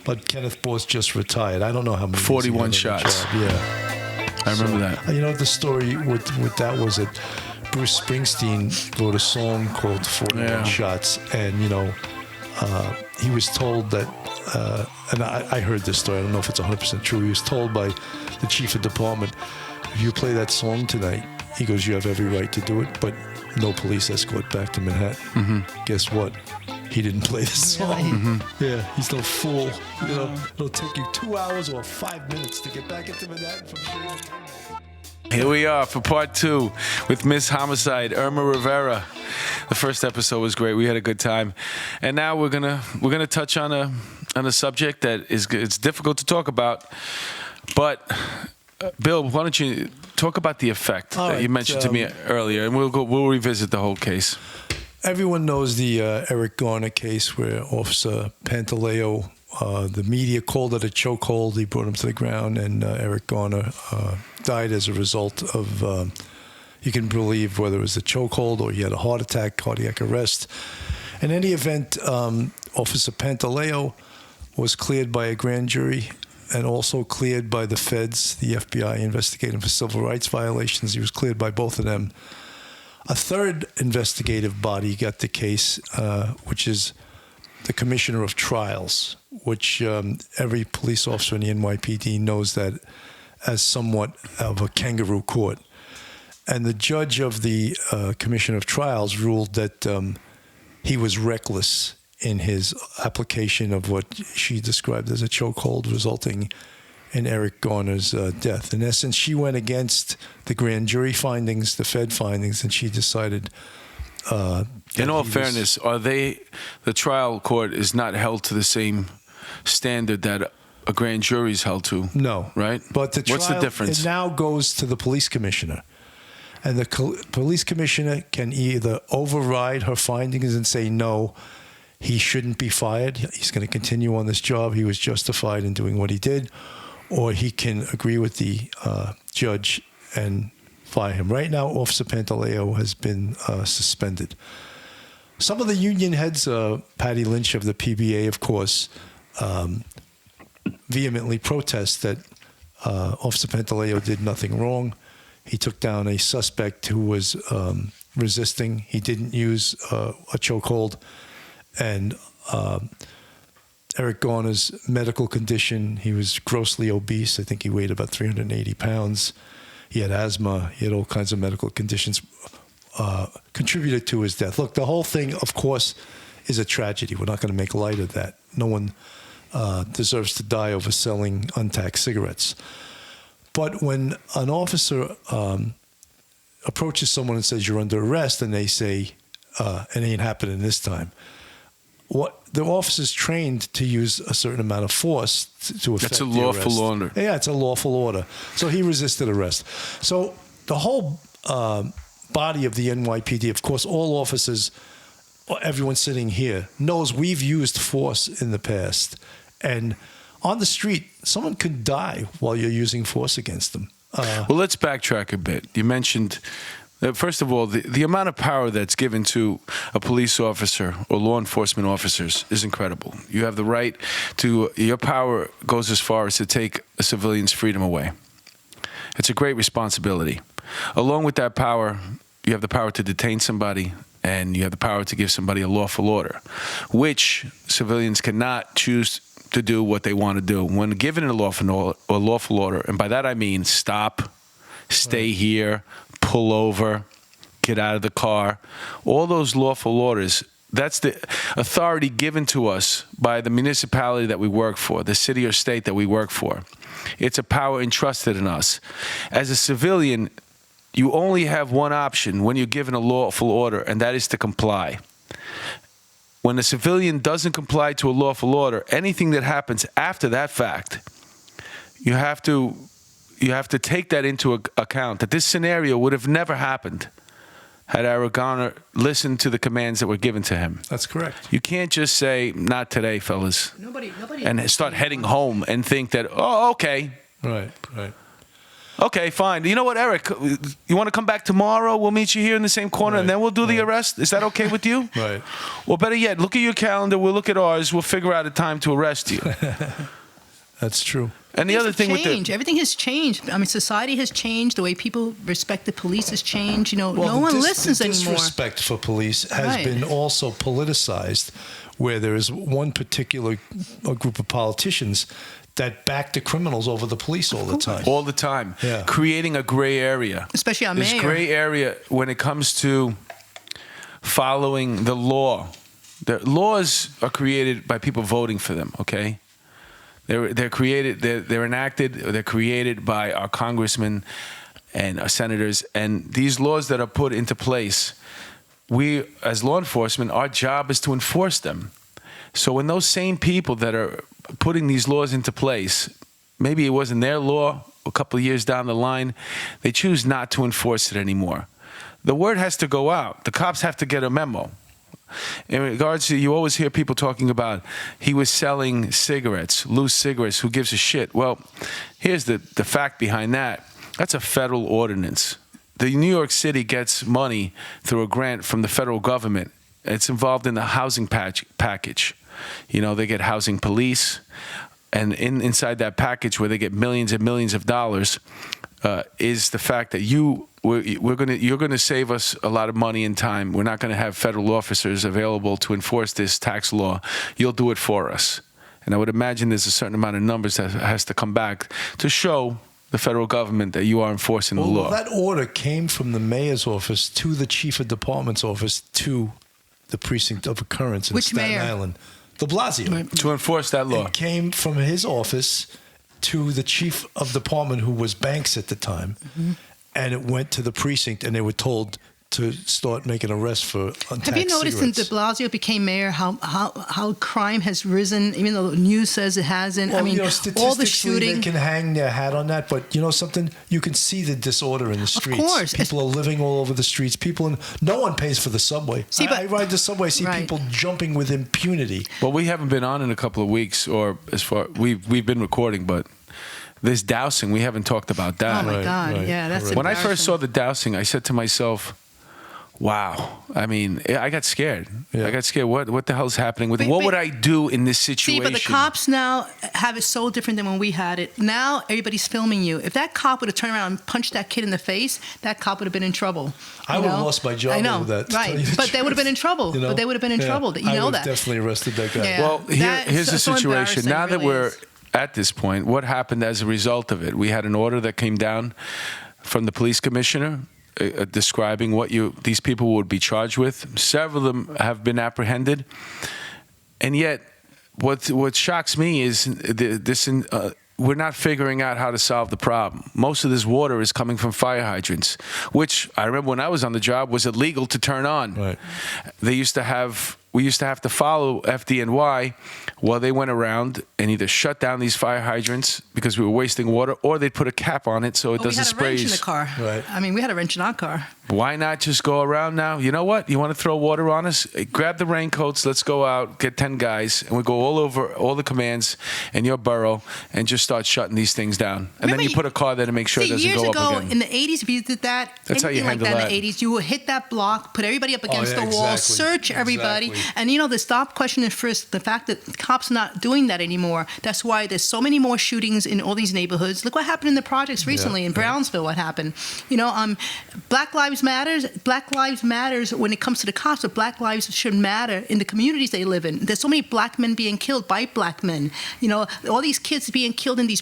but Kenneth Boss just retired. I don't know how many. 41 shots. Yeah. I remember that. You know, the story with that was that Bruce Springsteen wrote a song called 41 Shots, and, you know, he was told that, and I heard this story, I don't know if it's 100% true, he was told by the chief of department, if you play that song tonight, he goes, you have every right to do it, but no police escort back to Manhattan. Mm-hmm. Guess what? He didn't play the song. Mm-hmm. Yeah, he's no fool. You know, it'll take you 2 hours or 5 minutes to get back into Manhattan from here. Here we are for part 2 with Miss Homicide, Irma Rivera. The first episode was great. We had a good time, and now we're gonna touch on a subject that it's difficult to talk about. But Bill, why don't you talk about the effect that you mentioned to me earlier, and we'll revisit the whole case. Everyone knows the Eric Garner case where Officer Pantaleo, the media called it a chokehold. He brought him to the ground, and Eric Garner died as a result of, you can believe whether it was a chokehold or he had a heart attack, cardiac arrest. In any event, Officer Pantaleo was cleared by a grand jury and also cleared by the feds, the FBI investigating for civil rights violations. He was cleared by both of them. A third investigative body got the case, which is the Commissioner of Trials, which every police officer in the NYPD knows that as somewhat of a kangaroo court. And the judge of the Commissioner of Trials ruled that he was reckless in his application of what she described as a chokehold, resulting in Eric Garner's death. In essence, she went against the grand jury findings, the Fed findings, and she decided. In all fairness, the trial court is not held to the same standard that a grand jury is held to? No. Right? But the trial, what's the difference? It now goes to the police commissioner. And the police commissioner can either override her findings and say, no, he shouldn't be fired. He's going to continue on this job. He was justified in doing what he did. Or he can agree with the judge and fire him. Right now, Officer Pantaleo has been suspended. Some of the union heads, Patty Lynch of the PBA, of course, vehemently protest that Officer Pantaleo did nothing wrong. He took down a suspect who was resisting. He didn't use a chokehold. And Eric Garner's medical condition, he was grossly obese. I think he weighed about 380 pounds. He had asthma. He had all kinds of medical conditions contributed to his death. Look, the whole thing, of course, is a tragedy. We're not going to make light of that. No one deserves to die over selling untaxed cigarettes. But when an officer approaches someone and says, you're under arrest, and they say, it ain't happening this time, what the officer's trained to use a certain amount of force to effect That's a lawful order. Yeah, it's a lawful order. So he resisted arrest. So the whole body of the NYPD, of course, all officers, everyone sitting here, knows we've used force in the past. And on the street, someone could die while you're using force against them. Well, let's backtrack a bit. You mentioned, first of all, the amount of power that's given to a police officer or law enforcement officers is incredible. You have the right to, your power goes as far as to take a civilian's freedom away. It's a great responsibility. Along with that power, you have the power to detain somebody, and you have the power to give somebody a lawful order, which civilians cannot choose to do what they want to do. When given a lawful order, and by that I mean stop, stay here, pull over, get out of the car, all those lawful orders, that's the authority given to us by the municipality that we work for, the city or state that we work for. It's a power entrusted in us. As a civilian, you only have one option when you're given a lawful order, and that is to comply. When a civilian doesn't comply to a lawful order, anything that happens after that fact, you have to take that into account, that this scenario would have never happened had Eric Garner listened to the commands that were given to him. That's correct. You can't just say, not today, fellas, nobody and start heading home and think that, oh, okay. Right, right. Okay, fine. You know what, Eric? You want to come back tomorrow? We'll meet you here in the same corner, and then we'll do the arrest. Is that okay with you? Right. Well, better yet, look at your calendar. We'll look at ours. We'll figure out a time to arrest you. That's true. And the other thing with everything has changed. I mean, society has changed. The way people respect the police has changed. You know, Well, no one listens the anymore. disrespect for police has been also politicized, where there is one particular group of politicians that back the criminals over the police all the time. All the time. Yeah. Creating a gray area. Especially our This mayor. gray area when it comes to following the law. The laws are created by people voting for them, okay? They're created, they're enacted, they're created by our congressmen and our senators. And these laws that are put into place, we, as law enforcement, our job is to enforce them. So when those same people that are putting these laws into place, maybe it wasn't their law, a couple of years down the line, they choose not to enforce it anymore. The word has to go out. The cops have to get a memo. In regards to, you always hear people talking about he was selling cigarettes, loose cigarettes, who gives a shit? Well, here's the fact behind that. That's a federal ordinance. The New York City gets money through a grant from the federal government. It's involved in the housing package. You know, they get housing police, and inside that package where they get millions and millions of dollars is the fact that you're going to save us a lot of money and time. We're not going to have federal officers available to enforce this tax law. You'll do it for us. And I would imagine there's a certain amount of numbers that has to come back to show the federal government that you are enforcing the law. Well, that order came from the mayor's office to the chief of department's office to the precinct of occurrence in Staten Island. De Blasio. Right. To enforce that law. It came from his office to the chief of department, who was Banks at the time, and it went to the precinct, and they were told to start making arrests for untaxed Have you noticed cigarettes. since de Blasio became mayor how crime has risen, even though the news says it hasn't? Well, I mean, all the statistically, shooting. they can hang their hat on that, but you know something? You can see the disorder in the streets. Of course. People are living all over the streets. No one pays for the subway. See, I ride the subway, see Right. people jumping with impunity. Well, we haven't been on in a couple of weeks, or as far we've been recording, but this dousing, we haven't talked about that. Oh my God! right, Yeah, that's When I first embarrassing. saw the dousing, I said to myself, wow. I mean, I got scared. Yeah. I got scared. What the hell's happening with But- what but- would I do in this situation? See, but the cops now have it so different than when we had it. Now everybody's filming you. If that cop would have turned around and punched that kid in the face, that cop would have been in trouble. I You would have know? lost my job I know, over that, to tell right? you the But they would have been in trouble. You know? But they would have been in trouble. You I know would that. have definitely arrested that guy. Yeah. Well, here's the so situation. embarrassing, Now that really we're is. at this point, what happened as a result of it? We had an order that came down from the police commissioner describing what these people would be charged with. Several of them have been apprehended, and yet, what shocks me is we're not figuring out how to solve the problem. Most of this water is coming from fire hydrants, which I remember when I was on the job was illegal to turn on. Right. We used to have to follow FDNY while they went around and either shut down these fire hydrants because we were wasting water, or they'd put a cap on it so it doesn't spray. We had a wrench in the car. Right. I mean, we had a wrench in our car. Why not just go around now? You know what? You want to throw water on us? Grab the raincoats. Let's go out, get 10 guys, and we go all over all the commands in your borough and just start shutting these things down. And then you put a car there to make sure it doesn't years go ago, up again. in the 80s, if you did that, That's how you anything like handle that in that. the 80s, you would hit that block, put everybody up against yeah, the wall, exactly. search everybody. Exactly. And, you know, the stop, question, and frisk, the fact that cops not doing that anymore, that's why there's so many more shootings in all these neighborhoods. Look what happened in the projects recently in Brownsville, what happened. You know, Black Lives Matters when it comes to the cops, but Black lives should matter in the communities they live in. There's so many black men being killed by black men. You know, all these kids being killed in these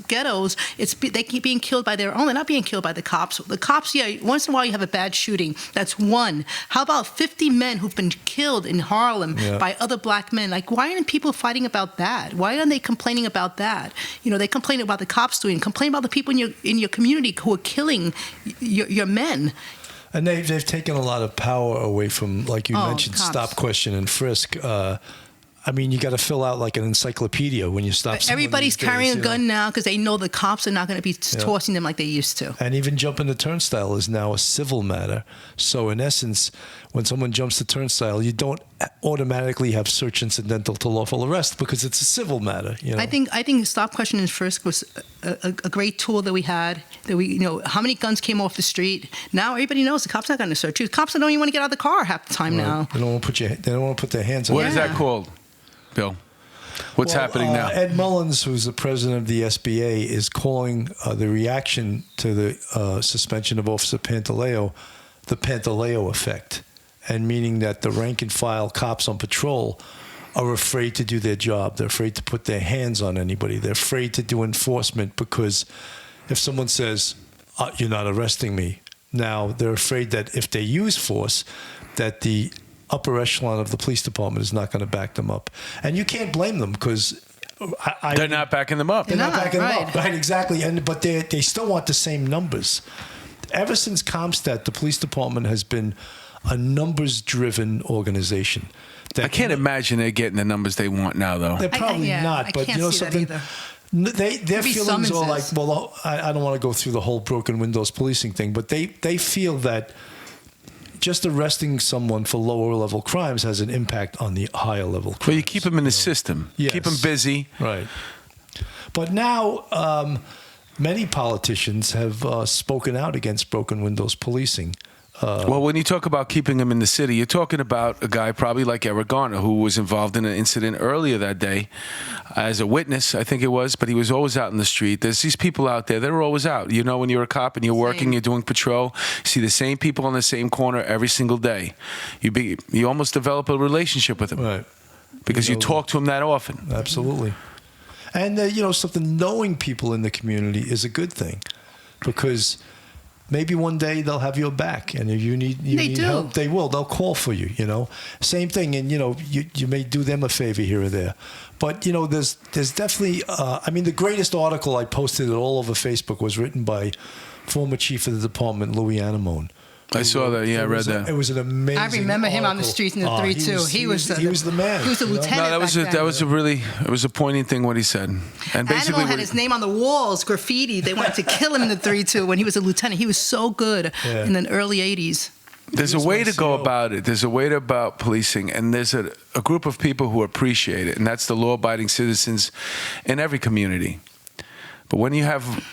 ghettos, they keep being killed by their own. They're not being killed by the cops. The cops, yeah, once in a while you have a bad shooting. That's one. How about 50 men who've been killed in Harlem by other black men? Like, why aren't people fighting about that? Why aren't they complaining about that? You know, they complain about the cops doing. Complain about the people in your community who are killing your men. And they've taken a lot of power away from, like you mentioned, cops. stop, question, and frisk. I mean, you got to fill out like an encyclopedia when you stop. Everybody's carrying a gun now because they know the cops are not going to be tossing them like they used to. And even jumping the turnstile is now a civil matter. So in essence, when someone jumps the turnstile, you don't automatically have search incidental to lawful arrest because it's a civil matter. You know? I think Stop, Question, and Frisk was a great tool that we had. That we, how many guns came off the street. Now everybody knows the cops are not going to search you. The cops don't even want to get out of the car half the time now. They don't want to put their hands on. What is that called, Bill? What's happening now? Ed Mullins, who's the president of the SBA, is calling the reaction to the suspension of Officer Pantaleo the Pantaleo effect, and meaning that the rank and file cops on patrol are afraid to do their job. They're afraid to put their hands on anybody. They're afraid to do enforcement because if someone says, you're not arresting me, now they're afraid that if they use force, that the upper echelon of the police department is not going to back them up. And you can't blame them because they're not backing them up. They're not backing them up. Right, exactly. But they still want the same numbers. Ever since Comstat, the police department has been a numbers-driven organization. I can't imagine they're getting the numbers they want now, though. They're probably not. But you know something? Their feelings are like, well, I don't want to go through the whole broken windows policing thing, but they feel that just arresting someone for lower level crimes has an impact on the higher level crimes. Well, you keep them in the system. Yes. Keep them busy. Right. But now many politicians have spoken out against broken windows policing. Well, when you talk about keeping them in the city, you're talking about a guy probably like Eric Garner, who was involved in an incident earlier that day as a witness, I think it was, but he was always out in the street. There's these people out there that are always out. You know, when you're a cop and you're working, you're doing patrol, you see the same people on the same corner every single day. You almost develop a relationship with them. Right. Because you talk to them that often. Absolutely. And, knowing people in the community is a good thing because maybe one day they'll have your back, and if you need help, they will. They'll call for you. Same thing, and you may do them a favor here or there. But there's definitely. The greatest article I posted it all over Facebook was written by former chief of the department, Louis Anemone. I saw that. Yeah, I read that. It was an amazing. I remember him article. on the streets in the 3-2. He was the man. He was the lieutenant. No, it was a poignant thing what he said. And basically, Animal had his name on the walls, graffiti. They wanted to kill him in the 3-2 when he was a lieutenant. He was so good in the early 80s. There's a way to go about it. There's a way about policing, and there's a group of people who appreciate it, and that's the law-abiding citizens in every community. But when you have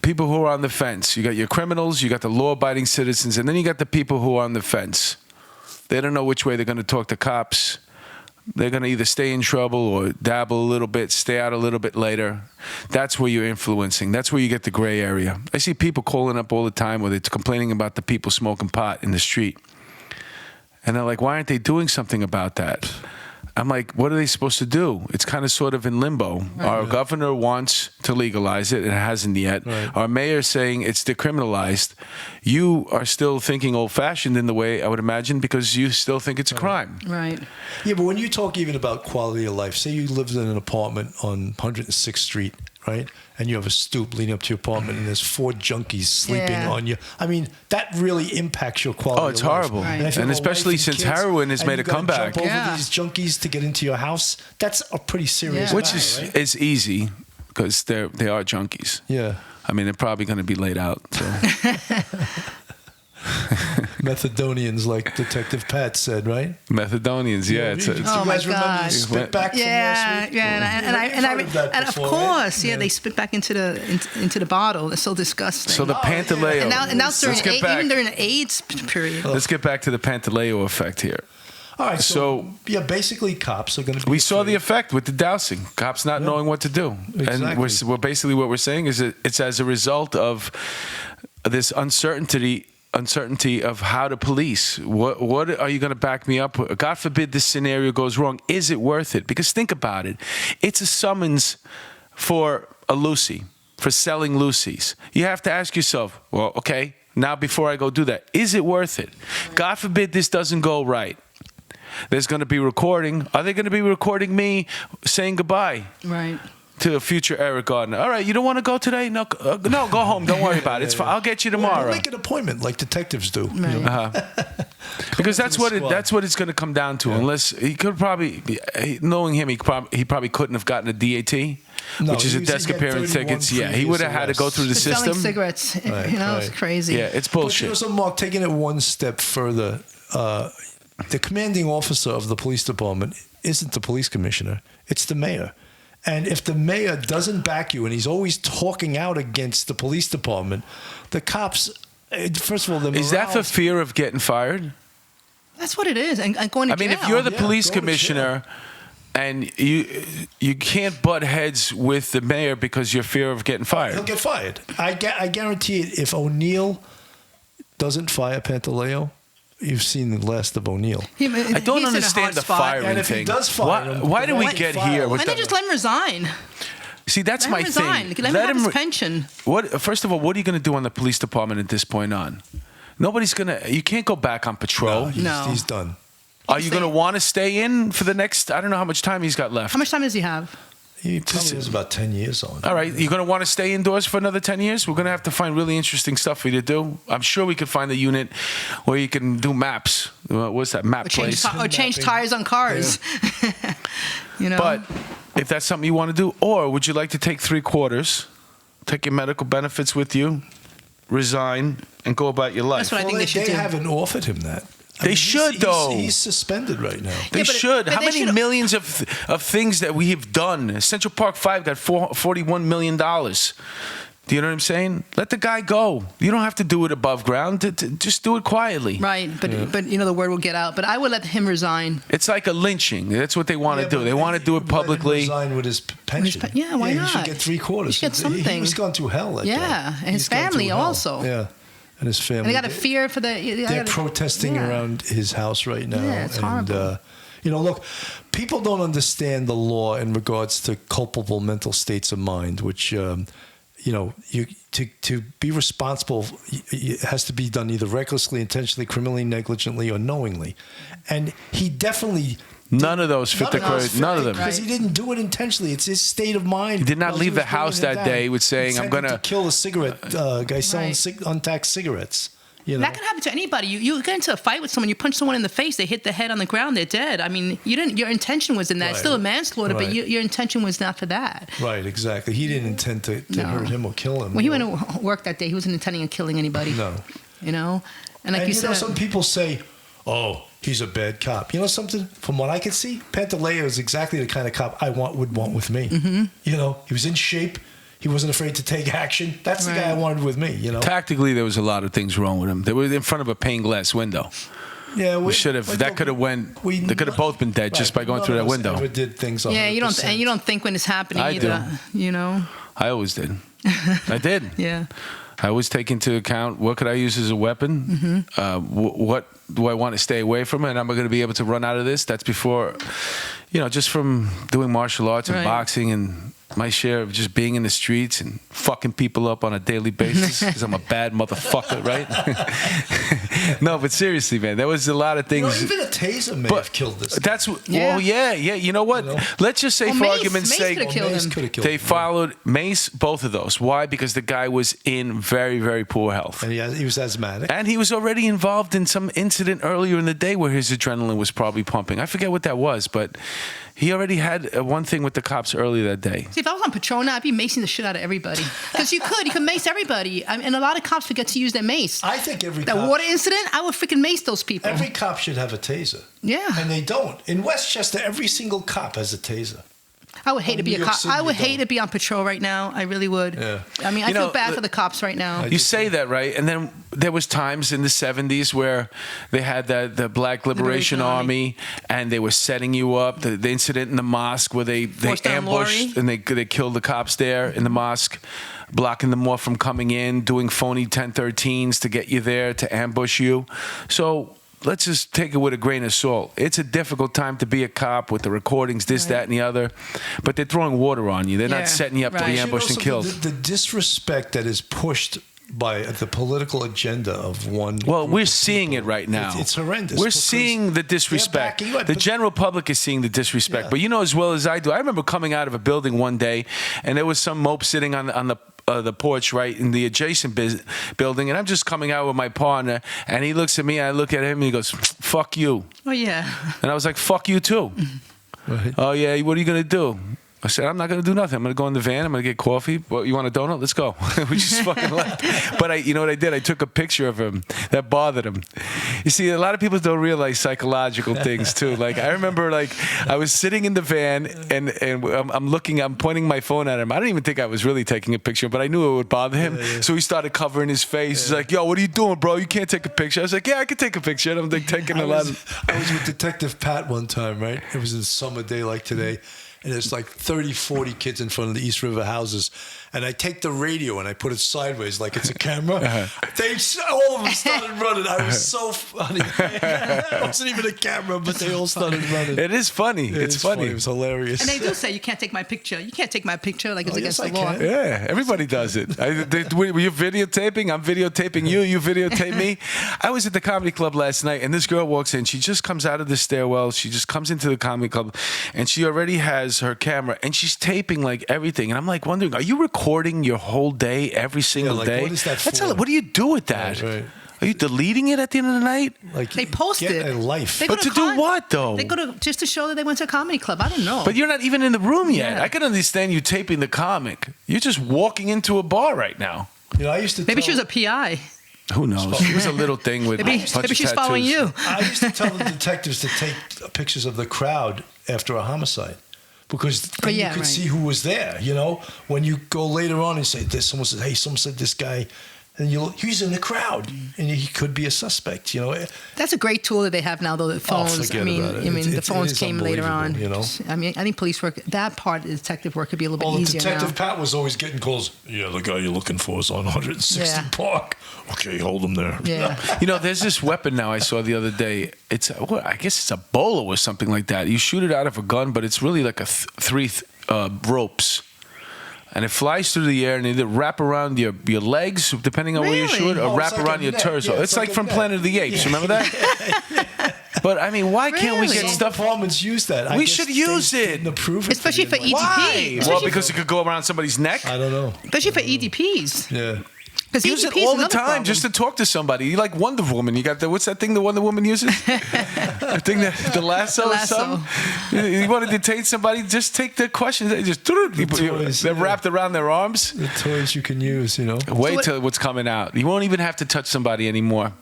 people who are on the fence, you got your criminals, you got the law-abiding citizens, and then you got the people who are on the fence. They don't know which way they're going to talk to cops. They're going to either stay in trouble or dabble a little bit, stay out a little bit later. That's where you're influencing. That's where you get the gray area. I see people calling up all the time where they're complaining about the people smoking pot in the street. And they're like, why aren't they doing something about that? I'm like, what are they supposed to do? It's kind of sort of in limbo. Right. Our governor wants to legalize it. It hasn't yet. Right. Our mayor's saying it's decriminalized. You are still thinking old-fashioned in the way, I would imagine, because you still think it's a crime. Right. Yeah, but when you talk even about quality of life, say you lived in an apartment on 106th Street, right? And you have a stoop leading up to your apartment, and there's 4 junkies sleeping on you. I mean, that really impacts your quality. Oh, it's of life. horrible, Right. and especially since kids, heroin has made a comeback. Jump over these junkies to get into your house. That's a pretty serious. Which matter, is easy because they are junkies. Yeah. I mean, they're probably going to be laid out. So. Methadonians, like Detective Pat said, right? Methadonians, yeah. You guys remember the spit back from last week? Yeah, and of course, they spit back into the bottle. It's so disgusting. So the Pantaleo. And now even during the AIDS period. Let's get back to the Pantaleo effect here. All right, so basically cops are going to be... We saw the effect with the dousing. Cops not knowing what to do. Exactly. And we're basically what we're saying is that it's as a result of this uncertainty of how to police. What are you going to back me up with? God forbid this scenario goes wrong. Is it worth it? Because think about it. It's a summons for a Lucy, for selling Lucy's. You have to ask yourself, well, okay, now before I go do that, is it worth it? God forbid this doesn't go right. There's going to be recording. Are they going to be recording me saying goodbye? Right. To a future Eric Garner. All right, you don't want to go today? No, go home. Don't worry about it. It's fine. I'll get you tomorrow. Make an appointment like detectives do. Right. Because Come into the squad. that's what it's going to come down to. Unless he could probably, knowing him, he probably couldn't have gotten a DAT, No, which is a he desk had appearance 31 tickets. Yeah, he would have had to go through the For selling system. cigarettes, it's right. crazy. Yeah, it's But you bullshit. know, so Mark, taking it one step further, the commanding officer of the police department isn't the police commissioner; it's the mayor. And if the mayor doesn't back you, and he's always talking out against the police department, the cops. First of all, the Is that for morale's- fear of getting fired? That's what it is, and going to I mean, jail. if you're the Yeah, police go to commissioner and you can't butt heads with the mayor because you're fear of getting fired. He'll get fired. I guarantee it. If O'Neill doesn't fire Pantaleo, you've seen the last of O'Neill. I don't understand the firing And if he thing. does fire him, why did we why get fire here? him? with Why don't they just let him resign? See, that's Let my him resign. thing. Let him have his pension. First of all, what are you going to do on the police department at this point on? Nobody's going to. You can't go back on patrol. He's done. Are you going to want to stay in for the next? I don't know how much time he's got left. How much time does he have? He probably has about 10 years on. All right, you're going to want to stay indoors for another 10 years? We're going to have to find really interesting stuff for you to do. I'm sure we could find a unit where you can do maps. What's that, map place? Or change tires on cars. But if that's something you want to do, or would you like to take 3 quarters, take your medical benefits with you, resign, and go about your life? That's what I think they should do. haven't offered him that. They should, though. He's suspended right now. They but should. How they many should- millions of things that we have done? Central Park 5 got $41 million. Do you know what I'm saying? Let the guy go. You don't have to do it above ground. Just do it quietly. Right, but the word will get out. But I would let him resign. It's like a lynching. That's what they want to do. but They want to do it let him publicly. resign with his pension. Yeah, why He not? should get 3 quarters. He should get something. He was going through hell. That Yeah, guy. and his He's gone family through hell. also. Yeah, and his family. And they got a fear for the. They're protesting around his house right now. Yeah, it's horrible. Look, people don't understand the law in regards to culpable mental states of mind, which, to be responsible, it has to be done either recklessly, intentionally, criminally, negligently, or knowingly. And he definitely. None of those fit the criteria. None of them. Because he didn't do it intentionally. It's his state of mind. He did not while leave the was bringing house it that down. day with saying, "I'm Intended gonna to kill a cigarette guy selling Right. untaxed cigarettes." That can happen to anybody. You get into a fight with someone, you punch someone in the face, they hit the head on the ground, they're dead. I mean, you didn't. Your intention was in that. It's still a manslaughter, but Right. your intention was not for that. Right, exactly. He didn't intend to No. hurt him or kill him. When he went to work that day, he wasn't intending on killing anybody. No. And like you said, some people say, "Oh, he's a bad cop." You know something? From what I can see, Pantaleo is exactly the kind of cop I would want with me. Mm-hmm. He was in shape. He wasn't afraid to take action. That's the guy I wanted with me. Tactically, there was a lot of things wrong with him. They were in front of a pane glass window. Yeah, We should have. That could have went. They could have both been dead just by going through that window. Ever did things. you don't think when it's happening I either. do. I always did. I did. Yeah. I always take into account what could I use as a weapon. What do I want to stay away from, and am I going to be able to run out of this? That's before, just from doing martial arts and boxing and my share of just being in the streets and fucking people up on a daily basis because I'm a bad motherfucker, right? No, but seriously, man, there was a lot of things. Even a taser may have killed this guy. That's well, yeah. You know what? Let's just say, for argument's sake, they followed Mace, both of those. Why? Because the guy was in very, very poor health, and he was asthmatic, and he was already involved in some incident earlier in the day where his adrenaline was probably pumping. I forget what that was, but he already had one thing with the cops earlier that day. See, if I was on patrol now, I'd be macing the shit out of everybody. Because you could mace everybody. And a lot of cops forget to use their mace. I think that water incident, I would freaking mace those people. Every cop should have a taser. Yeah. And they don't. In Westchester, every single cop has a taser. I would hate to be a cop. I would hate to be on patrol right now. I really would. Yeah. I mean, I feel bad for the cops right now. You say that, right? And then there was times in the 70s where they had the Black Liberation Army, and they were setting you up. The incident in the mosque where they ambushed and they killed the cops there in the mosque, blocking them off from coming in, doing phony 1013s to get you there, to ambush you. So let's just take it with a grain of salt. It's a difficult time to be a cop with the recordings, this, that, and the other. But they're throwing water on you. They're not setting you up to be ambushed and killed. The disrespect that is pushed by the political agenda of one. Well, we're seeing it right now. It's horrendous. We're seeing the disrespect. The general public is seeing the disrespect. But you know as well as I do, I remember coming out of a building one day, and there was some mope sitting on the the porch right in the adjacent building, and I'm just coming out with my partner, and he looks at me, I look at him, and he goes, "Fuck you." Oh yeah. And I was like, "Fuck you too." Right. Oh yeah, what are you gonna do? I said, I'm not going to do nothing. I'm going to go in the van. I'm going to get coffee. Well, you want a donut? Let's go. We just fucking left. But you know what I did? I took a picture of him. That bothered him. You see, a lot of people don't realize psychological things too. Like I remember, like I was sitting in the van and I'm pointing my phone at him. I don't even think I was really taking a picture, but I knew it would bother him. Yeah. So he started covering his face. He's like, "Yo, what are you doing, bro? You can't take a picture." I was like, "Yeah, I can take a picture." And I'm like taking a lot. I was with Detective Pat one time, right? It was a summer day like today. And there's like 30, 40 kids in front of the East River houses. And I take the radio and I put it sideways like it's a camera. All of them started running. I was so funny. It wasn't even a camera, but they all started running. It is funny. It's funny. It was hilarious. And they do say, "You can't take my picture. You can't take my picture," like it's against the law. Can. Yeah, everybody does it. You're videotaping. I'm videotaping you. You videotape me. I was at the comedy club last night, and this girl walks in. She just comes out of the stairwell. She just comes into the comedy club, and she already has her camera, and she's taping like everything. And I'm like wondering, are you recording your whole day every single day? What is that for? What do you do with that? Right. Are you deleting it at the end of the night? Like they post get it. a life. But to do what though? They go to just to show that they went to a comedy club. I don't know. But you're not even in the room yet. Yeah. I can understand you taping the comic. You're just walking into a bar right now. You know, I used to maybe she was a PI. Who knows? She was a little thing with maybe she's following you. I used to tell the detectives to take pictures of the crowd after a homicide. Because you could see who was there, you know. When you go later on and say, someone says, "Hey, someone said this guy," and he's in the crowd, and he could be a suspect, you know. That's a great tool that they have now, though. The phones. Forget about it. The phones came later on. You know. I mean, I think police work, that part of detective work, could be a little bit easier Detective now. Pat was always getting calls. "Yeah, the guy you're looking for is on 160 Park. Okay, hold him there." Yeah. You know, there's this weapon now I saw the other day. I guess it's a bolo or something like that. You shoot it out of a gun, but it's really like three ropes. And it flies through the air and either wrap around your legs, depending on where you shoot, or wrap like around your torso. Yeah, it's like from Planet of the Apes. Remember that? But I mean, why can't we get stuff? Departments use that. We should use it. Especially for EDP. Why? Well, because it could go around somebody's neck. I don't know. Especially for EDPs. Yeah. Use it all the time just to talk to somebody. You like Wonder Woman. You got what's that thing the Wonder Woman uses? The thing that the lasso or something? You want to detain somebody, just take their questions. They just they're wrapped around their arms. The toys you can use, you know. Wait till what's coming out. You won't even have to touch somebody anymore.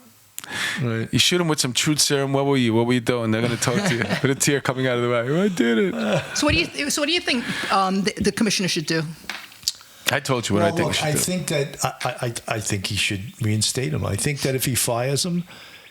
Right. You shoot them with some truth serum. What were you doing? They're going to talk to you with a tear coming out of the eye. I did it. So what do you think the commissioner should do? I told you what I think. Look, I think he should reinstate him. I think that if he fires him,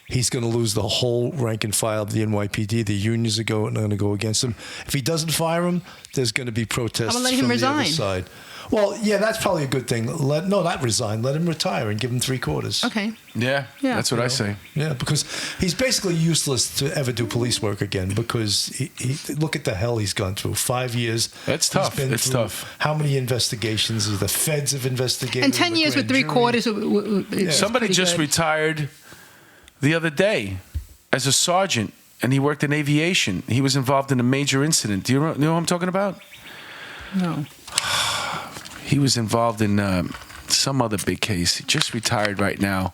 he's going to lose the whole rank and file of the NYPD. The unions are going to go against him. If he doesn't fire him, there's going to be protests from the other side. Well, yeah, that's probably a good thing. Not resign. Let him retire and give him 3/4. Okay. Yeah, that's what I say. Yeah, because he's basically useless to ever do police work again because he look at the hell he's gone through. 5 years. It's tough. It's tough. How many investigations? The feds have investigated. And 10 years with 3/4. Somebody just retired the other day as a sergeant, and he worked in aviation. He was involved in a major incident. Do you know what I'm talking about? No. He was involved in some other big case. He just retired right now.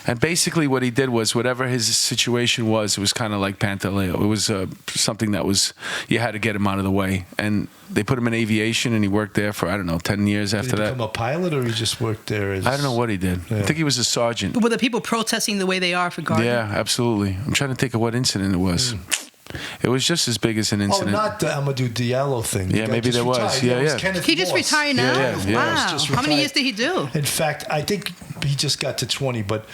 And basically what he did was whatever his situation was, it was kind of like Pantaleo. It was something that was, you had to get him out of the way. And they put him in aviation and he worked there for, 10 years after that. Did he become a pilot or he just worked there as... I don't know what he did. Yeah. I think he was a sergeant. But were the people protesting the way they are for Garner? Yeah, absolutely. I'm trying to think of what incident it was. It was just as big as an incident. Oh, not the Amadou Diallo thing. Yeah, maybe there was. Yeah. He just retired now? Yeah. Wow. How many years did he do? In fact, I think he just got to 20, but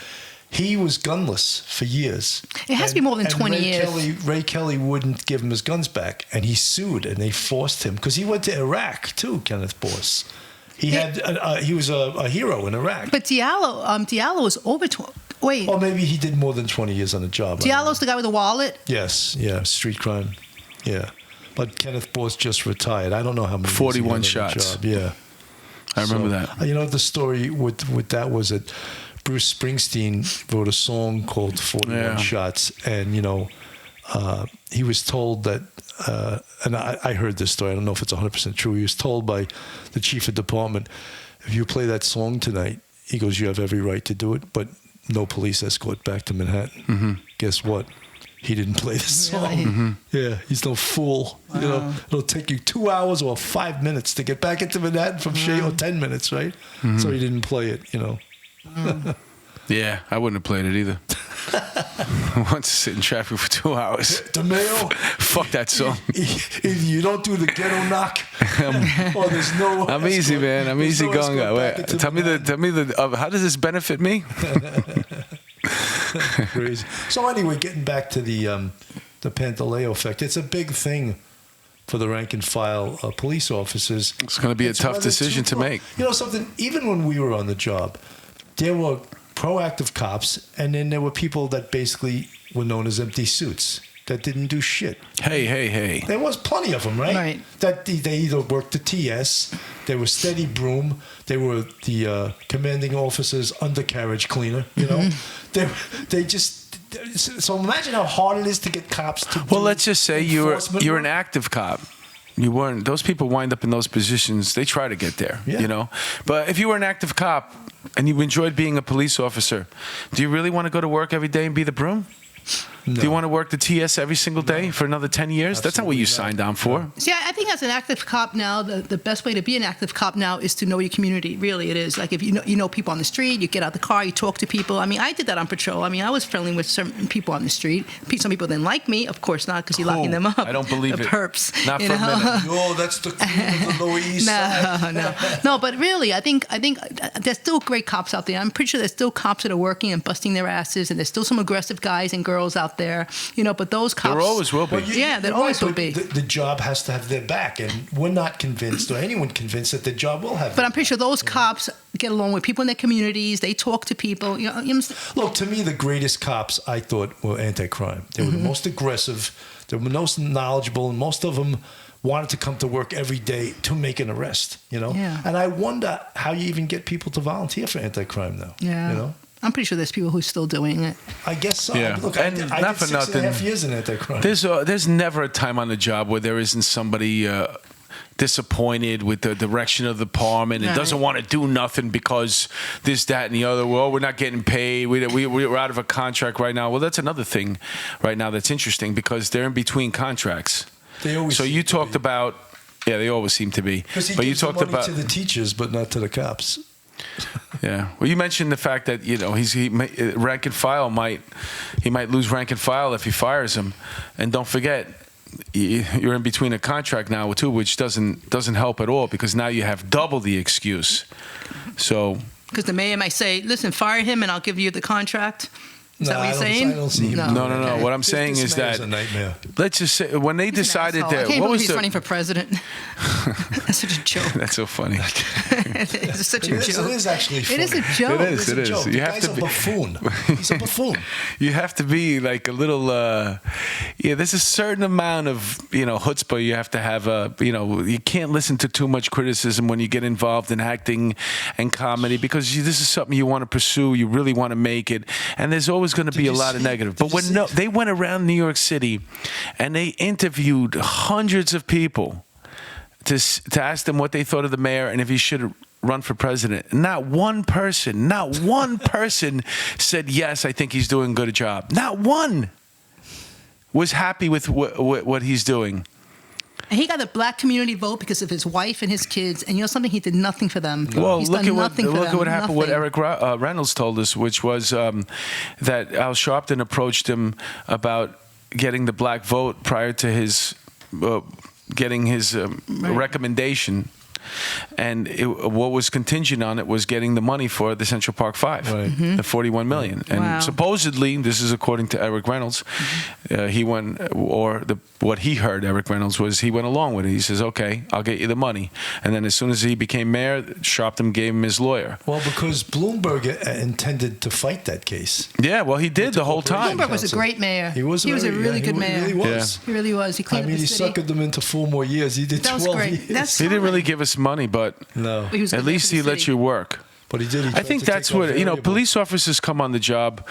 he was gunless for years. It has to be more than 20 years. Ray Kelly wouldn't give him his guns back, and he sued, and they forced him, because he went to Iraq, too, Kenneth Boss. He was a hero in Iraq. But Diallo was over 20. Wait. Or maybe he did more than 20 years on the job. Diallo's the guy with the wallet? Yes, yeah, street crime. Yeah. But Kenneth Boss just retired. I don't know how many 41 shots. Job. Yeah. I remember that. You know, the story with that was that Bruce Springsteen wrote a song called 41 Shots. And, he was told that and I heard this story. I don't know if it's 100% true. He was told by the chief of department, if you play that song tonight, he goes, you have every right to do it, but no police escort back to Manhattan. Mm-hmm. Guess what? He didn't play the song. Really? Mm-hmm. Yeah, he's no fool. Wow. You know, it'll take you 2 hours or 5 minutes to get back into Manhattan from Shea, or 10 minutes, right? Mm-hmm. So he didn't play it, you know. Yeah, I wouldn't have played it either. I want to sit in traffic for 2 hours. DeMeo, Fuck that song. if you don't do the ghetto knock, or there's no. I'm easy, escort, man. I'm there's easy no going. escort back Wait, into tell me the. How does this benefit me? Crazy. So anyway, getting back to the Pantaleo effect, it's a big thing for the rank and file police officers. It's going to be a tough decision to make. You know something? Even when we were on the job, there were proactive cops, and then there were people that basically were known as empty suits that didn't do shit. Hey. There was plenty of them, right? Right. That they either worked the TS, they were steady broom, they were the commanding officer's undercarriage cleaner. You know, they just. So imagine how hard it is to get cops to. Well, let's just say you're work. an active cop. You weren't. Those people wind up in those positions. They try to get there, Yeah. you know. But if you were an active cop and you enjoyed being a police officer, do you really want to go to work every day and be the broom? No. Do you want to work the TS every single day for another 10 years? That's not what you Absolutely signed on for. See, I think as an active cop now, the best way to be an active cop now is to know your community. Really, it is. Like if you know people on the street, you get out the car, you talk to people. I mean, I did that on patrol. I mean, I was friendly with certain people on the street. Some people didn't like me, of course not, because you're locking them up. I don't believe the it. Perps. Not you for a know? minute. Yo, that's the queen of the Lower East Side. No. But really, I think there's still great cops out there. I'm pretty sure there's still cops that are working and busting their asses, and there's still some aggressive guys and girls out there. You know, but those cops. There always will be. Well, Yeah, there you're always will but be. The job has to have their back, and we're not convinced, or anyone convinced, that the job will have. But I'm pretty sure those cops get along with people in their communities. They talk to people. You know, Look, to me, the greatest cops I thought were anti-crime. They were the most aggressive. They were most knowledgeable, and most of them wanted to come to work every day to make an arrest. You know, Yeah. and I wonder how you even get people to volunteer for anti-crime now. Yeah. You know. I'm pretty sure there's people who are still doing it. I guess so. Yeah. Look, And I not did for 6.5 nothing. years in anti-crime. There's never a time on the job where there isn't somebody disappointed with the direction of the department and Right. doesn't want to do nothing because this, that, and the other. Well, we're not getting paid. We're out of a contract right now. Well, that's another thing right now that's interesting because they're in between contracts. They always So seem you to talked be. about, yeah, they always seem to be. Because he But you gives the talked money about to the teachers, but not to the cops. Yeah. Well, you mentioned the fact that rank and file might lose rank and file if he fires him, and don't forget you're in between a contract now too, which doesn't help at all because now you have double the excuse. So Because the mayor might say, listen, fire him and I'll give you the contract. Is that what you're I saying? don't see him. no. Okay. What I'm saying This is mayor's that a nightmare. let's just say when they He's an decided asshole. I that can't what believe was he's the running for president. That's such a joke. that's so funny. It's such a It joke. is actually funny. It is a joke. It is. It's a joke. You The have guy's to a be- buffoon. He's a buffoon. You have to be like a little, there's a certain amount of, chutzpah you have to have. You can't listen to too much criticism when you get involved in acting and comedy because this is something you want to pursue. You really want to make it. And there's always going to be a lot of negative. But they went around New York City and they interviewed hundreds of people to ask them what they thought of the mayor and if he should run for president. Not one person said, yes, I think he's doing a good job. Not one was happy with what he's doing. And he got the black community vote because of his wife and his kids. And you know something? He did nothing for them. Well, He's look done at nothing for them. what happened. What Nothing. Eric Reynolds told us, which was that Al Sharpton approached him about getting the black vote prior to his getting his recommendation. And what was contingent on it was getting the money for the Central Park 5, Right. the $41 million. And Wow. supposedly, this is according to Eric Reynolds, he went, what he heard, Eric Reynolds, was he went along with it. He says, okay, I'll get you the money. And then as soon as he became mayor, Sharpton gave him his lawyer. Well, because Bloomberg intended to fight that case. Yeah, well, he did the whole time. Bloomberg was a great mayor. He was a very- really yeah, good he mayor. really was. He really was. He I cleaned mean, up he the city. suckered them into 4 more years. He did That was 12 great. years. That's He didn't really fine. give us money, but No. He was at good mayor least for he the let city. you work. But he did. He I tried think to that's take off what, variable. police officers come on the job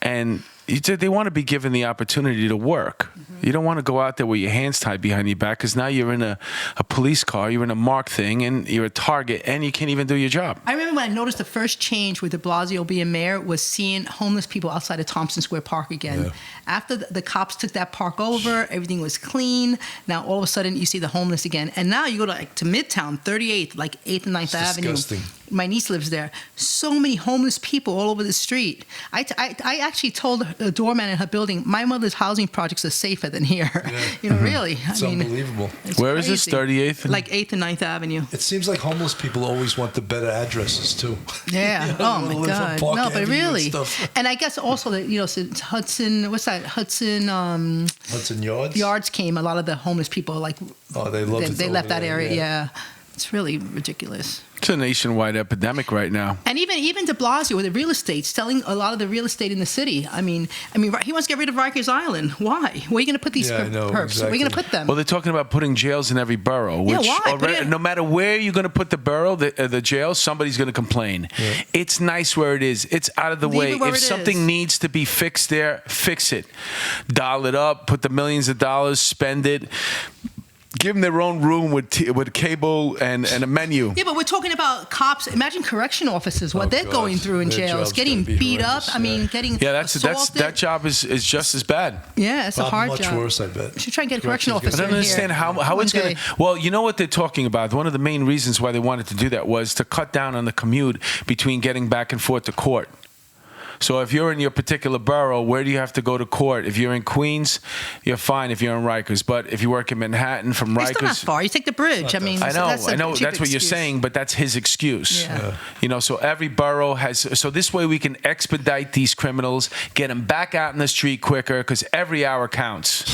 and they want to be given the opportunity to work. You don't want to go out there with your hands tied behind your back, because now you're in a police car, you're in a marked thing, and you're a target, and you can't even do your job. I remember when I noticed the first change with de Blasio being mayor was seeing homeless people outside of Thompson Square Park again. Yeah. After the cops took that park over, everything was clean. Now all of a sudden you see the homeless again. And now you go to Midtown, 38th, like 8th and 9th Avenue. Disgusting. My niece lives there. So many homeless people all over the street. I actually told the doorman in her building, my mother's housing projects are safer than here. Yeah. Really. It's unbelievable. It's Where is this, crazy. 38th? Like 8th and 9th Avenue. It seems like homeless people always want the better addresses too. Yeah. You know, Oh they my live on God. Park No, but Avenue and really. stuff. And I guess also that since Hudson, what's that? Hudson Hudson Yards. Yards came. A lot of the homeless people Oh, they love it. they over left that there, area. Yeah. It's really ridiculous. It's a nationwide epidemic right now. And even de Blasio with the real estate, selling a lot of the real estate in the city. I mean, he wants to get rid of Rikers Island. Why? Where are you going to put these Yeah, I know, perps? Where are exactly. you going to put them? Well, they're talking about putting jails in every borough. Which why? already, no matter where you're going to put the borough, the jail, somebody's going to complain. Yeah. It's nice where it is. It's out of the Leave way. it where If it something is. needs to be fixed there, fix it. Dial it up. Put the millions of dollars. Spend it. Give them their own room with cable and a menu. Yeah, but we're talking about cops. Imagine correction officers, what Oh, they're God. going through in Their jails, job's getting gotta be beat up. horrendous, I mean, yeah. getting Yeah, that job is just as bad. Yeah, it's a hard much job. worse, I bet. We should try and get a correction Corrections officer I don't understand here. how it's one going day. to. Well, you know what they're talking about. One of the main reasons why they wanted to do that was to cut down on the commute between getting back and forth to court. So if you're in your particular borough, where do you have to go to court? If you're in Queens, you're fine if you're in Rikers. But if you work in Manhattan, from It's not that Rikers, far. You take the bridge. I mean, I know, that's a cheap that's what you're excuse. saying, but that's his excuse. Yeah. You know, so every borough has. So this way we can expedite these criminals, get them back out in the street quicker, because every hour counts.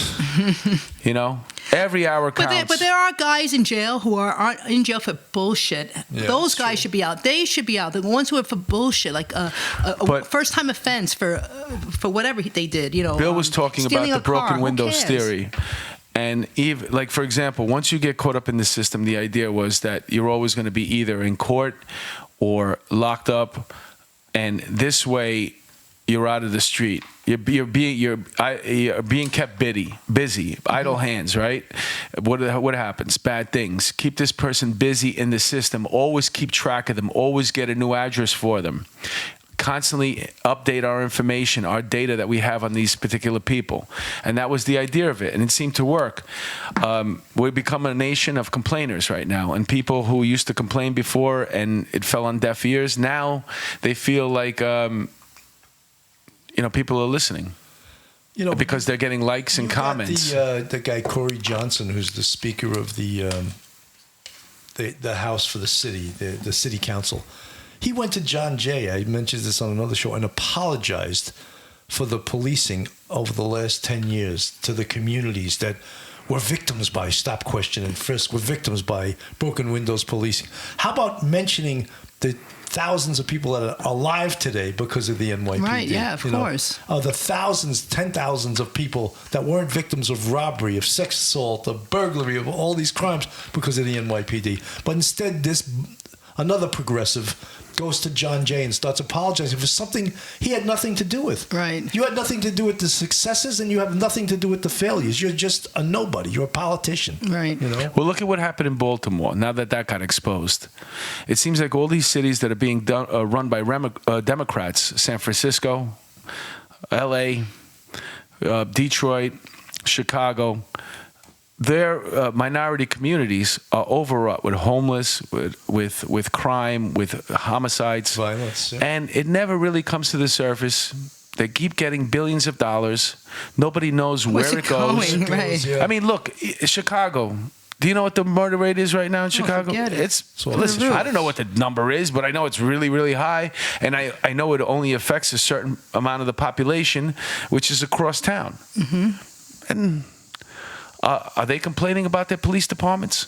You know, every hour counts. But there are guys in jail who aren't in jail for bullshit. Yeah, Those that's guys true. should be out. They should be out. The ones who are for bullshit, like a But- first-time offense for whatever they did. Bill was talking about stealing the a car. broken Who windows cares? theory. And even, like, for example, once you get caught up in the system, the idea was that you're always going to be either in court or locked up. And this way, you're out of the street. You're being kept busy, idle hands, right? What happens? Bad things. Keep this person busy in the system. Always keep track of them. Always get a new address for them. Constantly update our information, our data that we have on these particular people. And that was the idea of it, and it seemed to work. We've become a nation of complainers right now, and people who used to complain before and it fell on deaf ears, now they feel like people are listening. Because they're getting likes and comments. The guy Corey Johnson, who's the speaker of the House for the city, the city council. He went to John Jay. I mentioned this on another show, and apologized for the policing over the last 10 years to the communities that were victims by stop, question, and frisk, were victims by broken windows policing. How about mentioning the thousands of people that are alive today because of the NYPD? Right, yeah, of course. The thousands, 10,000s of people that weren't victims of robbery, of sex assault, of burglary, of all these crimes because of the NYPD. But instead, another progressive goes to John Jay and starts apologizing for something he had nothing to do with. Right. You had nothing to do with the successes, and you have nothing to do with the failures. You're just a nobody. You're a politician. Right. Well, look at what happened in Baltimore. Now that got exposed, it seems like all these cities that are being run by Democrats, San Francisco, L.A., Detroit, Chicago, their minority communities are overrun with homeless, with crime, with homicides, Violence, yeah. and it never really comes to the surface. They keep getting billions of dollars. Nobody knows Where's where it it goes. going? Right. Yeah. I mean, look, Chicago. Do you know what the murder rate is right now in Chicago? forget it. Listen, I don't know what the number is, but I know it's really, really high, and I know it only affects a certain amount of the population, which is across town. Mm-hmm. And are they complaining about their police departments?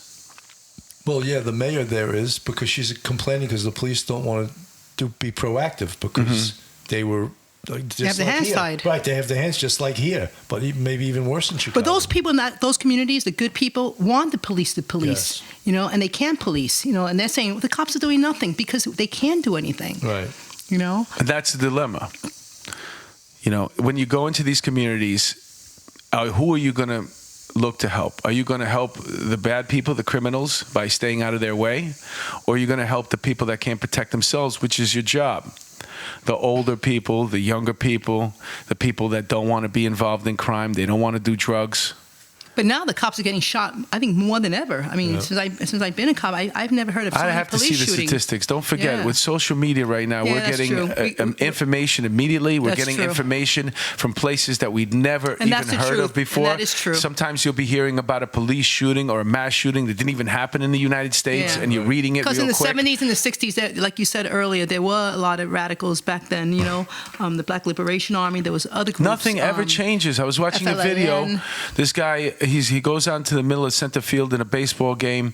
Well, yeah, the mayor there is, because she's complaining because the police don't want to be proactive because they were just have their like hands here. tied. Right, they have their hands just like here, but maybe even worse in Chicago. But those people in those communities, the good people, want the police to police, Yes. and they can police, and they're saying, well, the cops are doing nothing because they can't do anything, Right. And that's the dilemma. You know, when you go into these communities, who are you going to look to help? Are you going to help the bad people, the criminals, by staying out of their way? Or are you going to help the people that can't protect themselves, which is your job? The older people, the younger people, the people that don't want to be involved in crime, they don't want to do drugs. But now the cops are getting shot, I think, more than ever. I mean, since I've been a cop, I've never heard of so I many have to police see the shootings. statistics. Don't forget, Yeah. with social media right now, Yeah, we're that's getting true. information immediately. We're That's getting true. information from places that we'd never And that's even the heard truth. of before. And that is true. Sometimes you'll be hearing about a police shooting or a mass shooting that didn't even happen in the United States, Yeah. and you're reading it real Because in the quick. 70s and the 60s, like you said earlier, there were a lot of radicals back then, you know, the Black Liberation Army, there was other groups. Nothing ever changes. I was watching a video. FLN. This guy, he goes out to the middle of center field in a baseball game.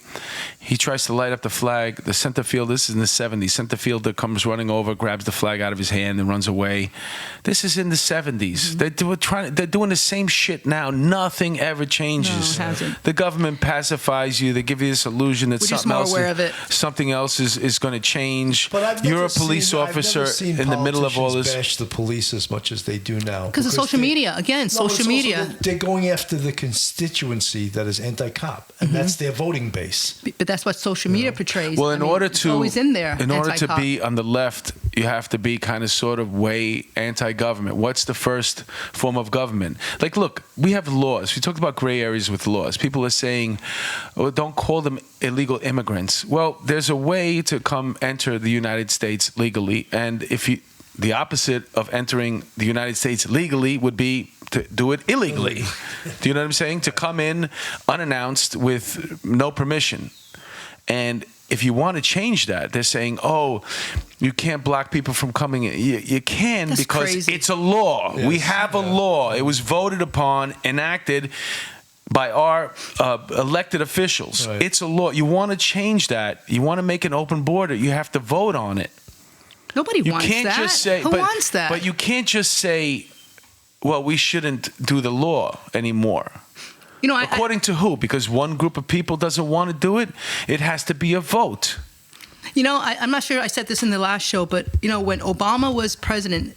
He tries to light up the flag. The center field, this is in the 70s. Center fielder comes running over, grabs the flag out of his hand and runs away. This is in the 70s. Mm-hmm. They're doing the same shit now. Nothing ever changes. No, it hasn't. The government pacifies you. They give you this illusion that We're just something more else, aware of it. something else is going to change. But I've You're never a police seen- I've officer never seen in the middle of all politicians this. bash the police as much as they do now. Because of social media. Again, No, but social it's also media. that they're going after the constituency that is anti-cop, and that's their voting base. But that's what social media portrays. Well, I in mean, order it's to always in there. in order to anti-cop. be on the left, you have to be kind of sort of way anti-government. What's the first form of government? Like, look, we have laws. We talked about gray areas with laws. People are saying, "Oh, don't call them illegal immigrants." Well, there's a way to come enter the United States legally, and the opposite of entering the United States legally would be to do it illegally. Do you know what I'm saying? To come in unannounced with no permission. And if you want to change that, they're saying, "Oh, you can't block people from coming in." You can. That's because crazy. it's a law. Yes, We have a law. It was voted upon, enacted by our elected officials. Right. It's a law. You want to change that. You want to make an open border. You have to vote on it. Nobody You wants can't that. just say. Who but, wants that? But you can't just say, "Well, we shouldn't do the law anymore." you know, According to who? Because one group of people doesn't want to do it. It has to be a vote. I'm not sure I said this in the last show, but, you know, when Obama was president,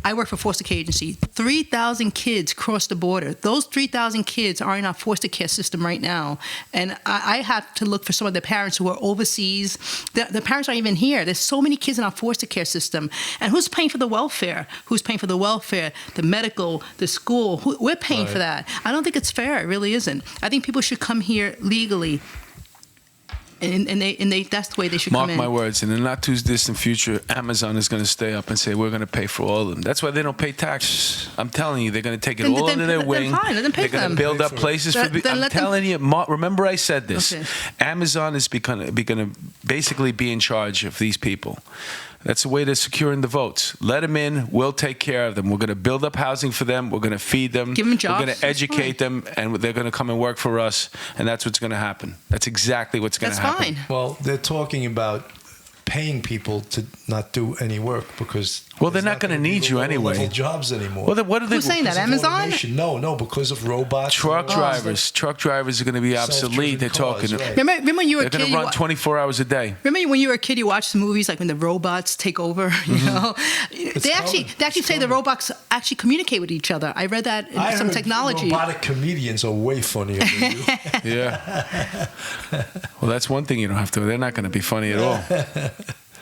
I work for foster care agency. 3,000 kids crossed the border. Those 3,000 kids are in our foster care system right now. And I have to look for some of the parents who are overseas. The parents aren't even here. There's so many kids in our foster care system. And who's paying for the welfare? Who's paying for the welfare, the medical, the school? We're paying for that. I don't think it's fair. It really isn't. I think people should come here legally. And that's the way they should Mark come in. my words, in the not too distant future, Amazon is going to stay up and say, "We're going to pay for all of them." That's why they don't pay taxes. I'm telling you, they're going to take it Then- all then- under their then wing. fine, let them pay They're going for to them. build up places for. Then I'm let them- telling you, Mark, remember I said this. Okay. Amazon is going to basically be in charge of these people. That's a way to securing the votes. Let them in. We'll take care of them. We're going to build up housing for them. We're going to feed them. Give them jobs. We're going to That's educate them, and they're going to come and work for us. And that's what's going to happen. That's exactly what's going to That's happen. fine. Well, they're talking about paying people to not do any work because Well, they're there's not gonna be need you low-level anyway. jobs anymore. Well, then what are they? Who's saying that? Because of Amazon? automation. No, because of robots. Truck drivers. Truck drivers are going to be obsolete. Self-driven They're cars, talking. right. Remember when you were They're a kid? going to you run wa- 24 hours a day. Remember when you were a kid, you watched the movies like when the robots take over. You know, they actually say the robots actually communicate with each other. I read that in I some heard technology. robotic comedians are way funnier than you. Yeah. Well, that's one thing you don't have to. They're not going to be funny at all.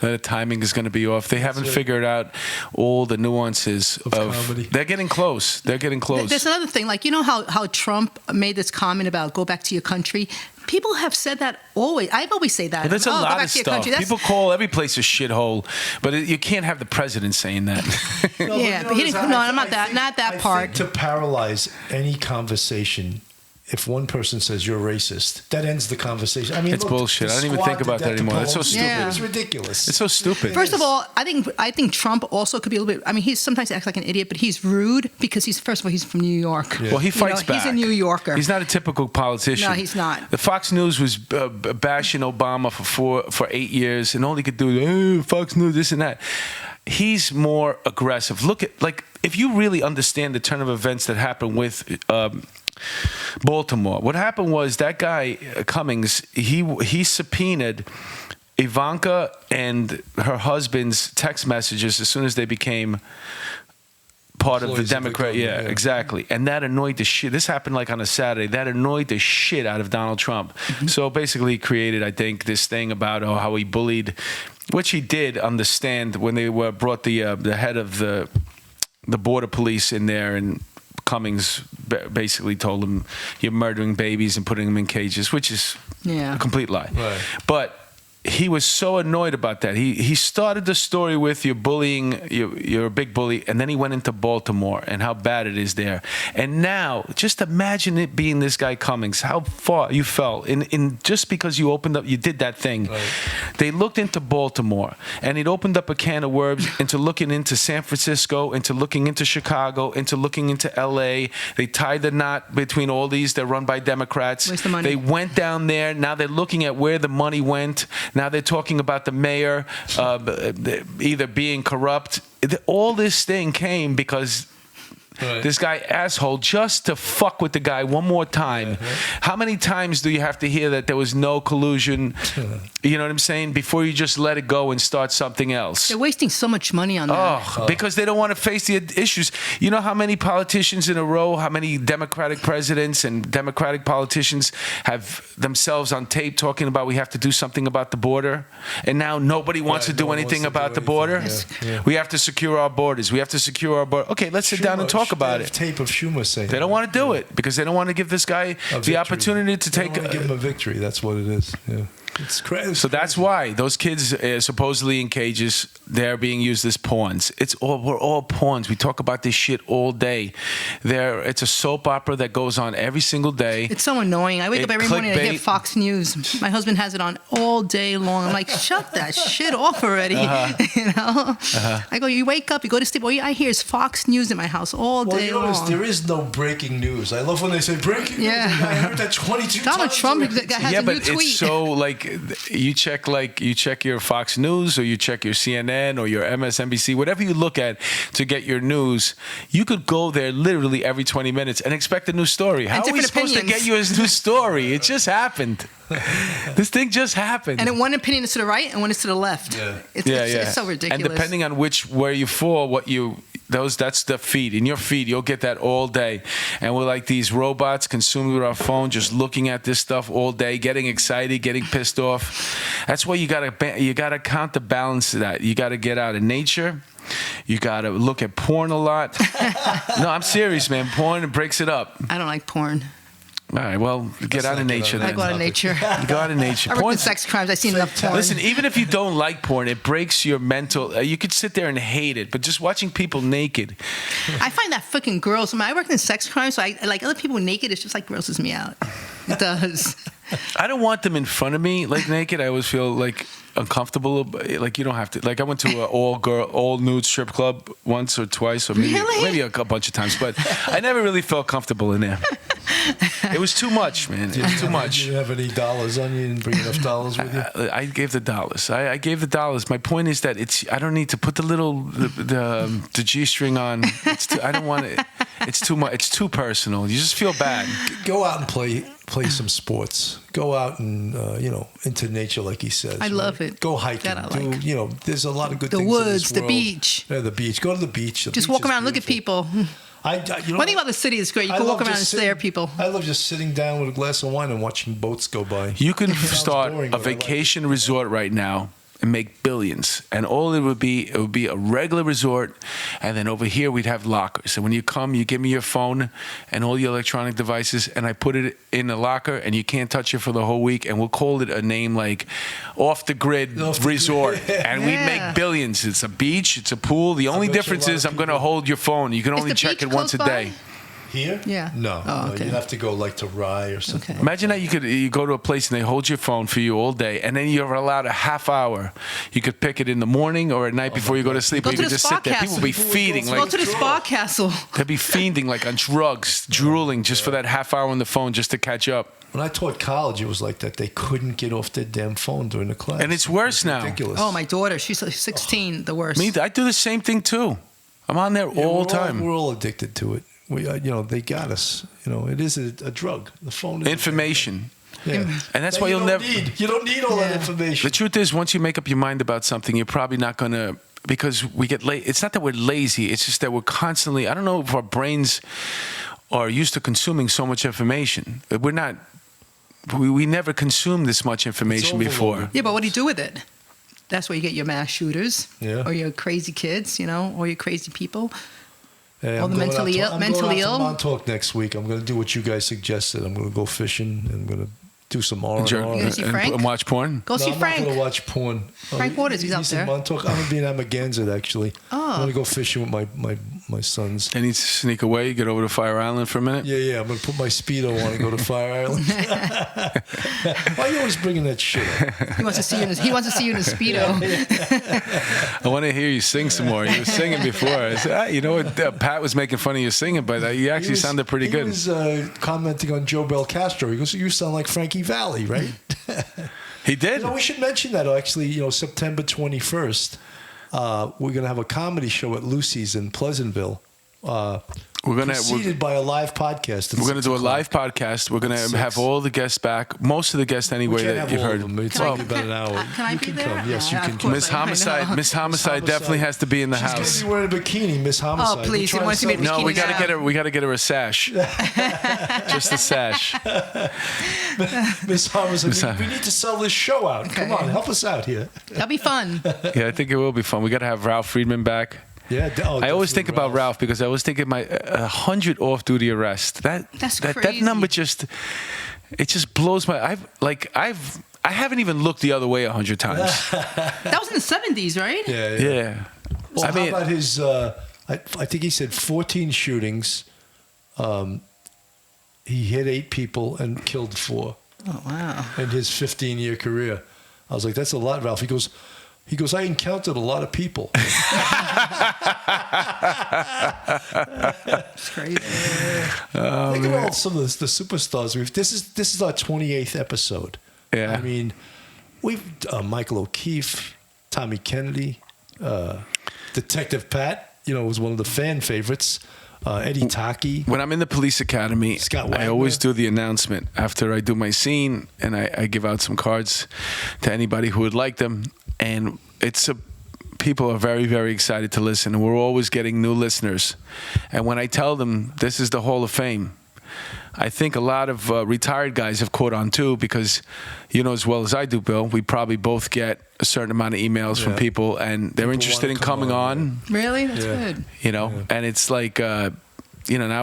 The timing is going to be off. They haven't figured out all the nuances of comedy. They're getting close. They're getting close. There's another thing, like, you know how Trump made this comment about go back to your country? People have said that always. I've always say that. But there's a go lot back of to your stuff. country. That's- People call every place a shithole, but you can't have the president saying that. No, Yeah, but he didn't- no, I'm not that- not that I part. think to paralyze any conversation, if one person says you're racist, that ends the conversation. I mean, It's look, bullshit. the I don't even squad think did about that to anymore. That's so Pelosi. stupid. Yeah. It's ridiculous. It's so stupid. First of all, I think Trump also could be a little bit. I mean, he sometimes acts like an idiot, but he's rude because he's from New York. Well, he fights back. He's a New Yorker. He's not a typical politician. No, he's not. The Fox News was bashing Obama for 8 years, and all he could do is, Fox News, this and that. He's more aggressive. Look at, like, if you really understand the turn of events that happened with Baltimore, what happened was that guy, Cummings, he subpoenaed Ivanka and her husband's text messages as soon as they became part of the Employees of the Democrat. government, Yeah, yeah. exactly. And that annoyed the shit. This happened like on a Saturday. That annoyed the shit out of Donald Trump. So basically, he created, I think, this thing about how he bullied, which he did on the stand when they brought the head of the border police in there, and Cummings basically told him, "You're murdering babies and putting them in cages," which is a complete lie. Right. But he was so annoyed about that. He started the story with, "You're bullying, you're a big bully," and then he went into Baltimore and how bad it is there. And now, just imagine it being this guy Cummings, how far you fell in just because you did that thing. Right. They looked into Baltimore, and it opened up a can of worms into looking into San Francisco, into looking into Chicago, into looking into LA. They tied the knot between all these. They're run by Democrats. Where's the money? They went down there. Now they're looking at where the money went. Now they're talking about the mayor either being corrupt. All this thing came because this guy asshole just to fuck with the guy one more time. How many times do you have to hear that there was no collusion? You know what I'm saying? Before you just let it go and start something else. They're wasting so much money on that. Because they don't want to face the issues. You know how many politicians in a row, how many Democratic presidents and Democratic politicians have themselves on tape talking about we have to do something about the border, and now nobody wants to do anything about the border? We have to secure our borders. We have to secure our border. Okay, let's sit down and talk about it. Tape of Schumer saying They don't want to do it because they don't want to give this guy the opportunity to take. They don't want to give him a victory. That's what it is. Yeah. It's crazy. So that's why those kids supposedly in cages, they're being used as pawns. We're all pawns. We talk about this shit all day. It's a soap opera that goes on every single day. It's so annoying. I wake up every morning and I hear Fox News. My husband has it on all day long. I'm like, shut that shit off already. You know? I go, you wake up, you go to sleep. All I hear is Fox News in my house all day long. There is no breaking news. I love when they say breaking news. I heard that 22 times. Donald Trump has a new tweet. It's so like you check your Fox News or you check your CNN or your MSNBC, whatever you look at to get your news. You could go there literally every 20 minutes and expect a new story. How are we supposed to get you a new story? It just happened. This thing just happened. And one opinion is to the right and one is to the left. It's so ridiculous. And depending on where you fall, that's the feed. In your feed, you'll get that all day. And we're like these robots consumed with our phone, just looking at this stuff all day, getting excited, getting pissed off. That's why you gotta counterbalance that. You gotta get out in nature. You gotta look at porn a lot. No, I'm serious, man. Porn breaks it up. I don't like porn. All right, well, get out of nature then. I go out of nature. You go out of nature. I worked in sex crimes. I've seen enough porn. Listen, even if you don't like porn, it breaks your mental. You could sit there and hate it, but just watching people naked. I find that fucking gross. I worked in sex crimes, so I like other people naked. It's just like grosses me out. It does. I don't want them in front of me like naked. I always feel like uncomfortable. Like you don't have to. Like I went to an all nude strip club once or twice, or maybe a bunch of times, but I never really felt comfortable in there. It was too much, man. It was too much. You didn't have any dollars on you? You didn't bring enough dollars with you? I gave the dollars. I gave the dollars. My point is that I don't need to put the G-string on. I don't want it. It's too much. It's too personal. You just feel bad. Go out and play some sports. Go out and into nature, like he says. I love it. Go hiking. That I like. There's a lot of good things. The woods, the beach. Yeah, the beach. Go to the beach. Just walk around, look at people. One thing about the city is great. You can walk around and stare at people. I love just sitting down with a glass of wine and watching boats go by. You can start a vacation resort right now and make billions. And all it would be a regular resort. And then over here, we'd have lockers. And when you come, you give me your phone and all your electronic devices, and I put it in a locker, and you can't touch it for the whole week. And we'll call it a name like Off the Grid Resort. And we make billions. It's a beach. It's a pool. The only difference is I'm going to hold your phone. You can only check it once a day. Here? Yeah. No. You'd have to go like to Rye or something. Okay. Imagine that you go to a place and they hold your phone for you all day, and then you're allowed a half hour. You could pick it in the morning or at night before you go to sleep. Or you could just sit there. People will be feeding. Go to the spa castle. They'd be fiending like on drugs, drooling just for that half hour on the phone just to catch up. When I taught college, it was like that. They couldn't get off their damn phone during the class. And it's worse now. Ridiculous. Oh, my daughter. She's 16. The worst. Me, I do the same thing too. I'm on there all the time. We're all addicted to it. They got us. It is a drug. The phone is information. Yeah. And that's why you don't need all that information. The truth is, once you make up your mind about something, you're probably not going to because we get late. It's not that we're lazy. It's just that we're constantly. I don't know if our brains are used to consuming so much information. We're not. We never consumed this much information before. Yeah, but what do you do with it? That's where you get your mass shooters, Yeah. or your crazy kids, or your crazy people. Hey, All the mentally ill. I'm going out to Montauk next week. I'm going to do what you guys suggested. I'm going to go fishing, and I'm going to do some R&R. You gonna see Frank? And watch porn. Go see I'm Frank. not going to watch porn. Frank Waters, he's out in there. Montauk. I'm going to be in Amagansett, actually. Oh. I'm going to go fishing with my sons. I need to sneak away, get over to Fire Island for a minute. Yeah. I'm going to put my Speedo on and go to Fire Island. Why are you always bringing that shit up? He wants to see you in his Speedo. I want to hear you sing some more. You were singing before. I said, you know what? Pat was making fun of you singing, but you actually sounded pretty good. He was commenting on Joe Belcastro. He goes, "You sound like Frankie Valli, right?" He did. We should mention that actually. September 21st, we're going to have a comedy show at Lucy's in Pleasantville. Preceded by a live podcast. We're going to do a live podcast. We're going to have all the guests back. Most of the guests anyway that you've heard. It's only about an hour. Can I you be can there? come. Yes, you Yeah, can of come. course. Miss Homicide definitely has to be in the She's house. going to be wearing a bikini, Miss Homicide. Oh, please, We're he wants to trying be No, we bikini got to now. get her. We got to get her a sash. Just a sash. Miss Homicide. We need to sell this show out. Okay. Come on, help us out here. That'll be fun. Yeah, I think it will be fun. We got to have Ralph Friedman back. Yeah, I always think about Ralph because I always think of my 100 off-duty arrests. That's that crazy. number just blows my. I haven't even looked the other way 100 times. That was in the 70s, right? Yeah. Well, how about his? I think he said 14 shootings. He hit 8 people and killed 4. Oh, wow. In his 15-year career. I was like, that's a lot, Ralph. He goes, I encountered a lot of people. It's crazy. Think about some of the superstars. This is our 28th episode. Yeah. I mean, we've Michael O'Keefe, Tommy Kennedy, Detective Pat. Was one of the fan favorites. Eddie Taki. When I'm in the police academy, Scott I Wagner. always do the announcement after I do my scene, and I give out some cards to anybody who would like them. And people are very, very excited to listen. And we're always getting new listeners. And when I tell them this is the Hall of Fame, I think a lot of retired guys have caught on too, because as well as I do, Bill, we probably both get a certain amount of emails from people, and they're interested in coming on. Really? That's good. And it's like, now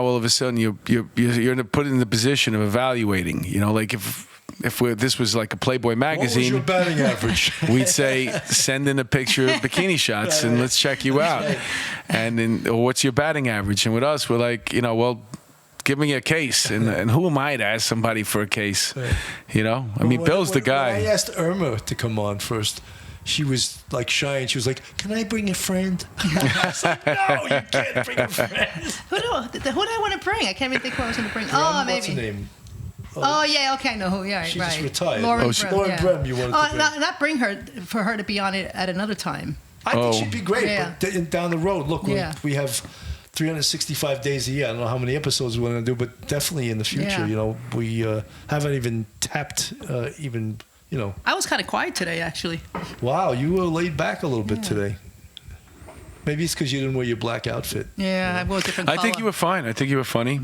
all of a sudden you're put in the position of evaluating. Like if this was like a Playboy magazine, What was your batting average? we'd say send in a picture of bikini shots and let's check you out. And then, or what's your batting average? And with us, we're like, give me a case. And who am I to ask somebody for a case? I mean, Bill's the guy. When I asked Irma to come on first, she was like shy and she was like, "Can I bring a friend?" I was like, "No, you can't bring a friend." Who do I want to bring? I can't even think who I was going to bring. What's her Maybe. name? Oh, yeah, okay, I know who. Yeah, She right. just retired. Lauren Lauren Brem, Brem, you wanted to bring. not bring her, for her to be on it at another time. I think she'd be great. Yeah. But down the road, look, Yeah. we have 365 days a year. I don't know how many episodes we're going to do, but definitely in the future, Yeah. we haven't even tapped I was kind of quiet today, actually. Wow, you were laid back a little bit today. Maybe it's because you didn't wear your black outfit. Yeah, I wore a different I color. think you were fine. I think you were funny.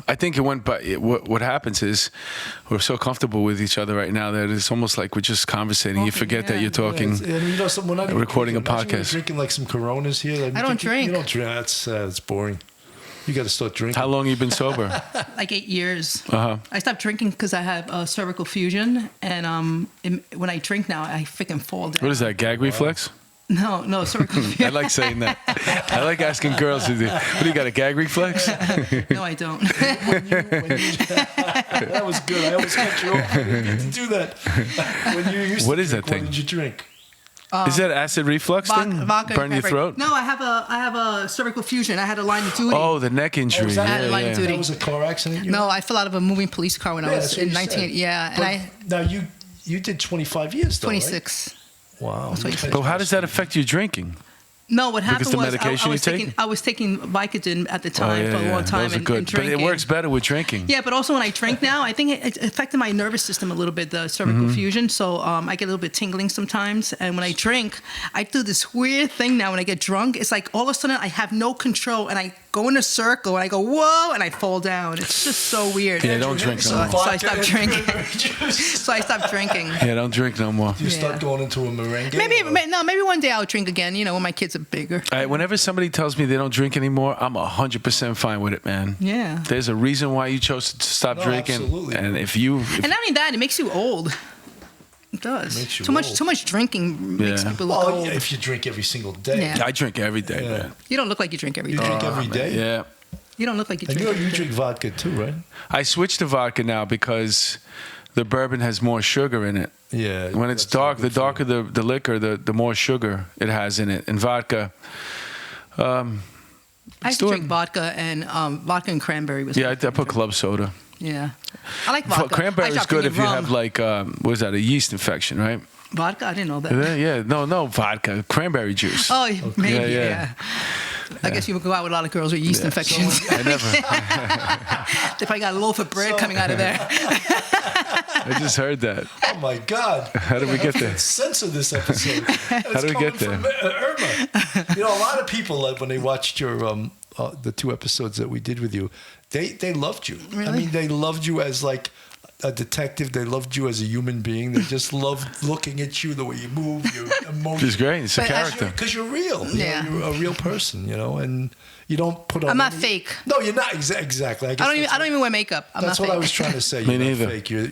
I think it went by. What happens is we're so comfortable with each other right now that it's almost like we're just conversating. You forget that you're talking. We're not even Recording a drinking. Imagine we're podcast. drinking like some Coronas here. I don't drink. You don't drink. That's boring. You got to start drinking. How long you been sober? Like 8 years. Uh-huh. I stopped drinking because I have cervical fusion, and when I drink now, I freaking fall down. What is that? Gag reflex? No, cervical fusion. I like saying that. I like asking girls, what do you got, a gag reflex? No, I don't. That was good. I always cut you off. You didn't get to do that. When you used What to is that drink, thing? What did you drink? Is that acid reflux thing? Vodka Burn your pepper. throat? No, I have a cervical fusion. I had a line of duty. Oh, the neck injury. was that I had a line of duty. That was a car accident? No, I fell out of a moving police car when I was that's what in you 19. said. Yeah, But and I now you did 25 years though, 26. Right? Wow. 26. But how does that affect your drinking? No, what happened Because the was medication I was taking Vicodin at the time for a long time Those are and good, but drinking. it works better with drinking. Yeah, but also when I drink now, I think it affected my nervous system a little bit, the cervical fusion. So I get a little bit tingling sometimes. And when I drink, I do this weird thing now when I get drunk. It's like all of a sudden I have no control and I go in a circle and I go, whoa, and I fall down. It's just so weird. Yeah, don't drink no more. So I stopped drinking. So I stopped drinking. Yeah, don't drink no more. You start going into a merengue? Maybe one day I'll drink again, when my kids are bigger. All right, whenever somebody tells me they don't drink anymore, I'm 100% fine with it, man. Yeah. There's a reason why you chose to stop drinking. Absolutely. And And not only that, it makes you old. It does. Makes you Too much drinking makes people look old. Yeah, if you drink every single day. Yeah. I drink every day, man. You don't look like you drink every You day. drink every day? Yeah. You don't look like you And drink. you drink vodka too, right? I switched to vodka now because the bourbon has more sugar in it. Yeah. When it's that's dark, not the good for darker the liquor, the more sugar it has in it. And vodka, I used to drink vodka and cranberry was. yeah, I my put favorite. club soda. Yeah, I like vodka. Cranberry I is stopped good if drinking you rum. have like, what is that, a yeast infection, right? Vodka. I didn't know that. Yeah, no, vodka, cranberry juice. Oh, maybe. Yeah. Yeah. I guess you would go out with a lot of girls with yeast infections. I never. They probably got a loaf of bread coming out of there. I just heard that. Oh my God! How did we get there? Censor this episode. How did we get there? Irma. A lot of people, like when they watched your the 2 episodes that we did with you, they loved you. Really? I mean, they loved you as like a detective. They loved you as a human being. They just loved looking at you, the way you move, your emotions. It's great. It's a character. Because you're real. Yeah. You're a real person. And you don't put on. I'm not fake. No, you're not exactly. I don't even wear makeup. I'm That's not what fake. I was trying to say. Me You're not neither. fake. You're,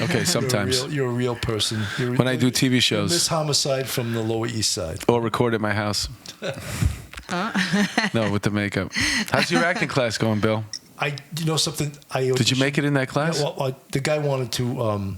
Okay, sometimes. You're a real person. When I do TV Miss shows Homicide from the Lower East Side. or record at my house. No, with the makeup. How's your acting class going, Bill? Something. Did you make it in that class? Yeah, well, the guy wanted to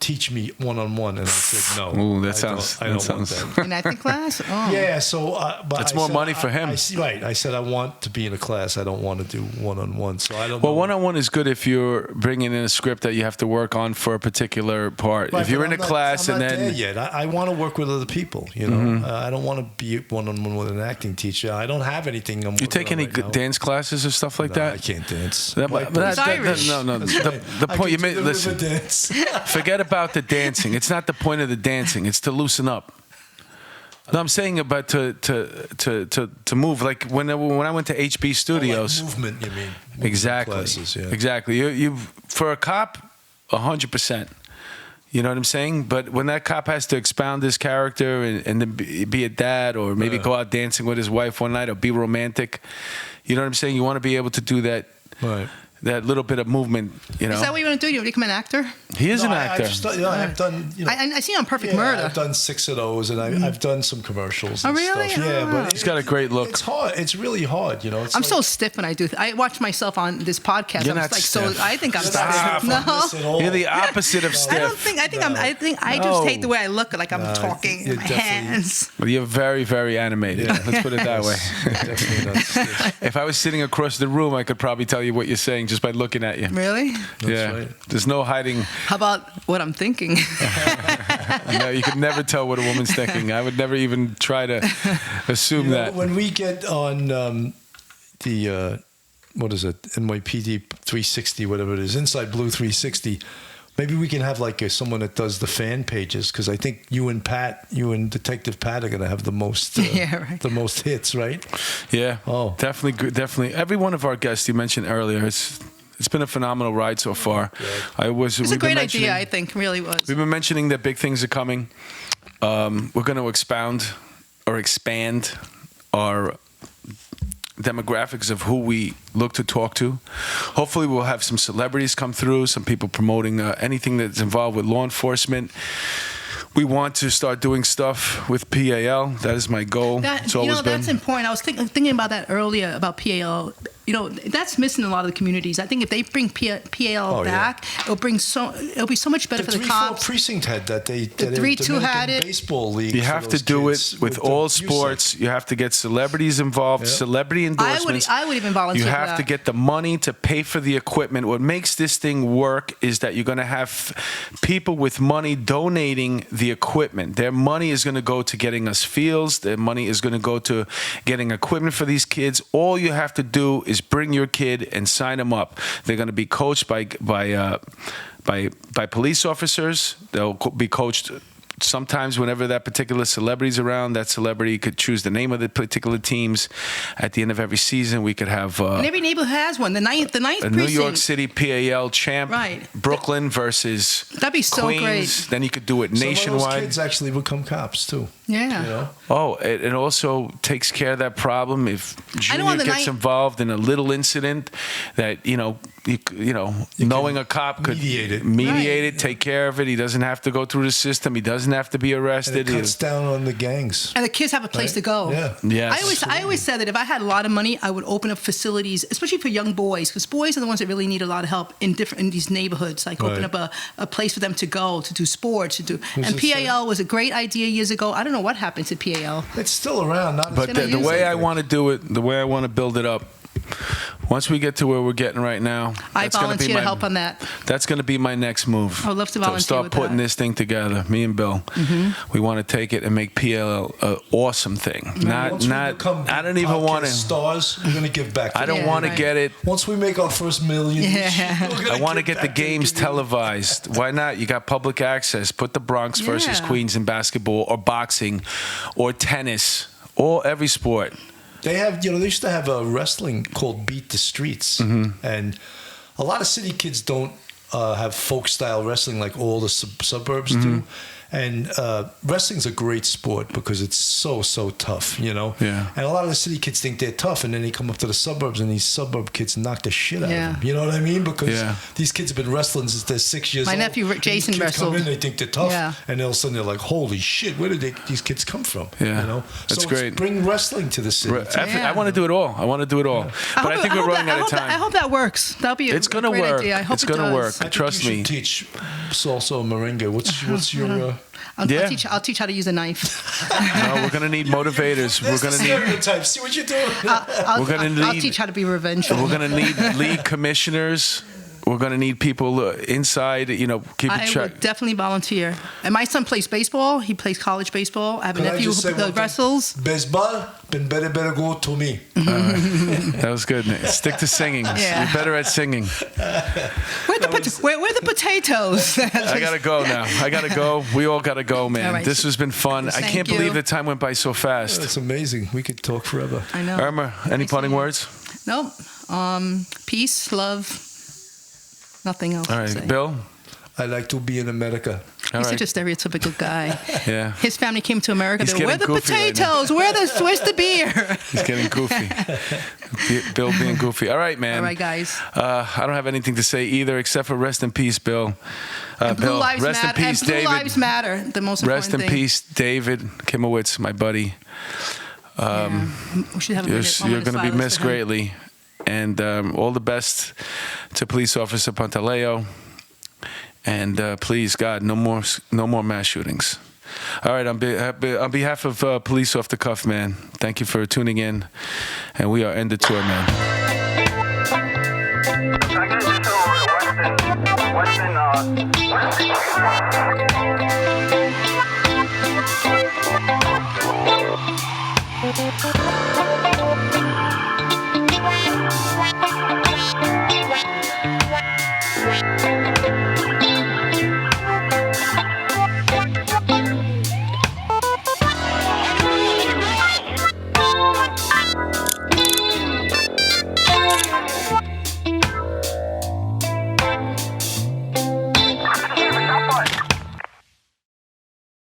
teach me one-on-one, and I said no. Ooh, that I sounds. don't want that. In acting class? Oh. Yeah, so but That's I more said, money for him. Right. I said I want to be in a class. I don't want to do one-on-one. So I don't. Well, know. one-on-one is good if you're bringing in a script that you have to work on for a particular part. Right, if you're but in a I'm not- class I'm and not then there yet. I want to work with other people. I don't want to be one-on-one with an acting teacher. I don't have anything. you take any dance classes or stuff like I that. can't dance. That- White but boys. Irish. no. That's The, right. the I point you can made. do the river Listen, dance. forget about the dancing. It's not the point of the dancing. It's to loosen up. No, I'm saying about to move. Like when I went to HB Studios. Like movement, you mean? Movement Exactly. Classes, yeah. Exactly. You for a cop, 100%. You know what I'm saying? But when that cop has to expound his character and then be a dad or maybe go out dancing with his wife one night or be romantic, you know what I'm saying? You want to be able to do that. Right. That little bit of movement, Is that what you want to do? You want to become an actor? He is an No, actor. I've done. I see you on Perfect Yeah, Murder. I've done 6 of those, and I've done some commercials. Oh, And really? Stuff. Yeah, Ah. but He's got a great look. It's hard. It's really hard. It's I'm like, so stiff when I do. I watch myself on this podcast. You're I'm not like stiff. so. I think I'm Stop. stiff. No. You're the opposite of I stiff. don't think. I think I'm. I think I just No. hate the way I look. Like I'm talking. you're My definitely- hands. Well, you're very, very animated. Yeah. Let's put it that way. Definitely not stiff. If I was sitting across the room, I could probably tell you what you're saying just by looking at you. Really? Yeah. right. There's no hiding. How about what I'm thinking? No, you could never tell what a woman's thinking. I would never even try to assume that. When we get on the what is it, NYPD 360, whatever it is, Inside Blue 360. Maybe we can have like someone that does the fan pages, because I think you and Detective Pat are going to have the most Yeah, right. the most hits, right? Yeah. Oh. Definitely. Definitely. Every one of our guests you mentioned earlier, it's been a phenomenal ride so far. It's a great idea. I think really was. We've been mentioning that big things are coming. We're going to expand our demographics of who we look to talk to. Hopefully we'll have some celebrities come through, some people promoting anything that's involved with law enforcement. We want to start doing stuff with PAL. That is my goal. It's always been. That's important. I was thinking about that earlier about PAL. That's missing in a lot of the communities. I think if they bring PAL back, it'll be so much better for the 3-4 precinct precinct had that. The 3-2 had it. Baseball league. You have to do it with all sports. You have to get celebrities involved, celebrity endorsements. I would even volunteer. You for have that. to get the money to pay for the equipment. What makes this thing work is that you're going to have people with money donating the equipment. Their money is going to go to getting us fields. Their money is going to go to getting equipment for these kids. All you have to do is bring your kid and sign them up. They're going to be coached by police officers. They'll be coached. Sometimes whenever that particular celebrity's around, that celebrity could choose the name of the particular teams. At the end of every season, we could have... and every neighborhood has one. The ninth precinct. New York City PAL champ. Right. Brooklyn versus That'd be so Queens. great. Then you could do it nationwide. Some of those kids actually become cops, too. Yeah. You know? Oh, it also takes care of that problem if Junior gets involved in a little incident that, knowing a cop could mediate it, take care of it. He doesn't have to go through the system. He doesn't have to be arrested. And it cuts down on the gangs. And the kids have a place to go. Yeah. Yes. I always said that if I had a lot of money, I would open up facilities, especially for young boys, because boys are the ones that really need a lot of help in these neighborhoods. Like open up a place for them to go, to do sports, to do. And PAL was a great idea years ago. I don't know what happened to PAL. It's still around. But the way I want to do it, the way I want to build it up, once we get to where we're getting right now, I volunteer to help on that. That's going to be my next move. I would love to volunteer start with putting that. this thing together. Me and Bill, we want to take it and make PL an awesome thing. Once we become I don't even want to. Stars, we're going to give back. I don't want to get it. Once we make our first million, I want to get the games televised. Why not? You got public access. Put the Bronx versus Queens in basketball or boxing or tennis or every sport. They have, they used to have a wrestling called Beat the Streets, and a lot of city kids don't have folk style wrestling like all the suburbs do. And wrestling's a great sport because it's so tough, Yeah. And a lot of the city kids think they're tough, and then they come up to the suburbs, and these suburb kids knock the shit out of them. You know what I mean? Because these kids have been wrestling since they're 6 years old. My nephew Jason wrestled. Come in, they think they're tough, and all of a sudden they're like, "Holy shit, where did these kids come from?" Yeah, that's great. Bring wrestling to the city. I want to do it all. But I think we're running out of time. I hope that works. That'll be it's gonna great work. idea. I hope it's gonna work. Trust me. Teach salsa or merengue. What's your? I'll teach how to use a knife. No, we're gonna need motivators. We're gonna need stereotypes. See what you're doing. I'll teach how to be revengeful. We're gonna need league commissioners. We're going to need people inside, keep it check. I would definitely volunteer. And my son plays baseball. He plays college baseball. I have a nephew who wrestles. Baseball, better go to me. That was good. Stick to singing. Yeah. You're better at singing. Where are the potatoes? I got to go now. I got to go. We all got to go, man. Right. This has been fun. I can't believe the time went by so fast. That's amazing. We could talk forever. I know. Irma, any parting words? Nope. Peace, love. Nothing else. All right, to say. Bill? I like to be in America. He's such a stereotypical guy. Yeah. His family came to America. He's Where are the potatoes? Right Where's the beer? He's getting goofy. Bill being goofy. All right, man. All right, guys. I don't have anything to say either except for rest in peace, Bill. Blue Lives rest Matter. in peace, Blue David. Lives Matter. The most important thing. Rest in peace, David Kimowitz, my buddy. We should have You're going to be missed greatly. And all the best to Police Officer Pantaleo. And please, God, no more mass shootings. All right, on behalf of Police Off the Cuff, man, thank you for tuning in. And we are end the tour, man. Western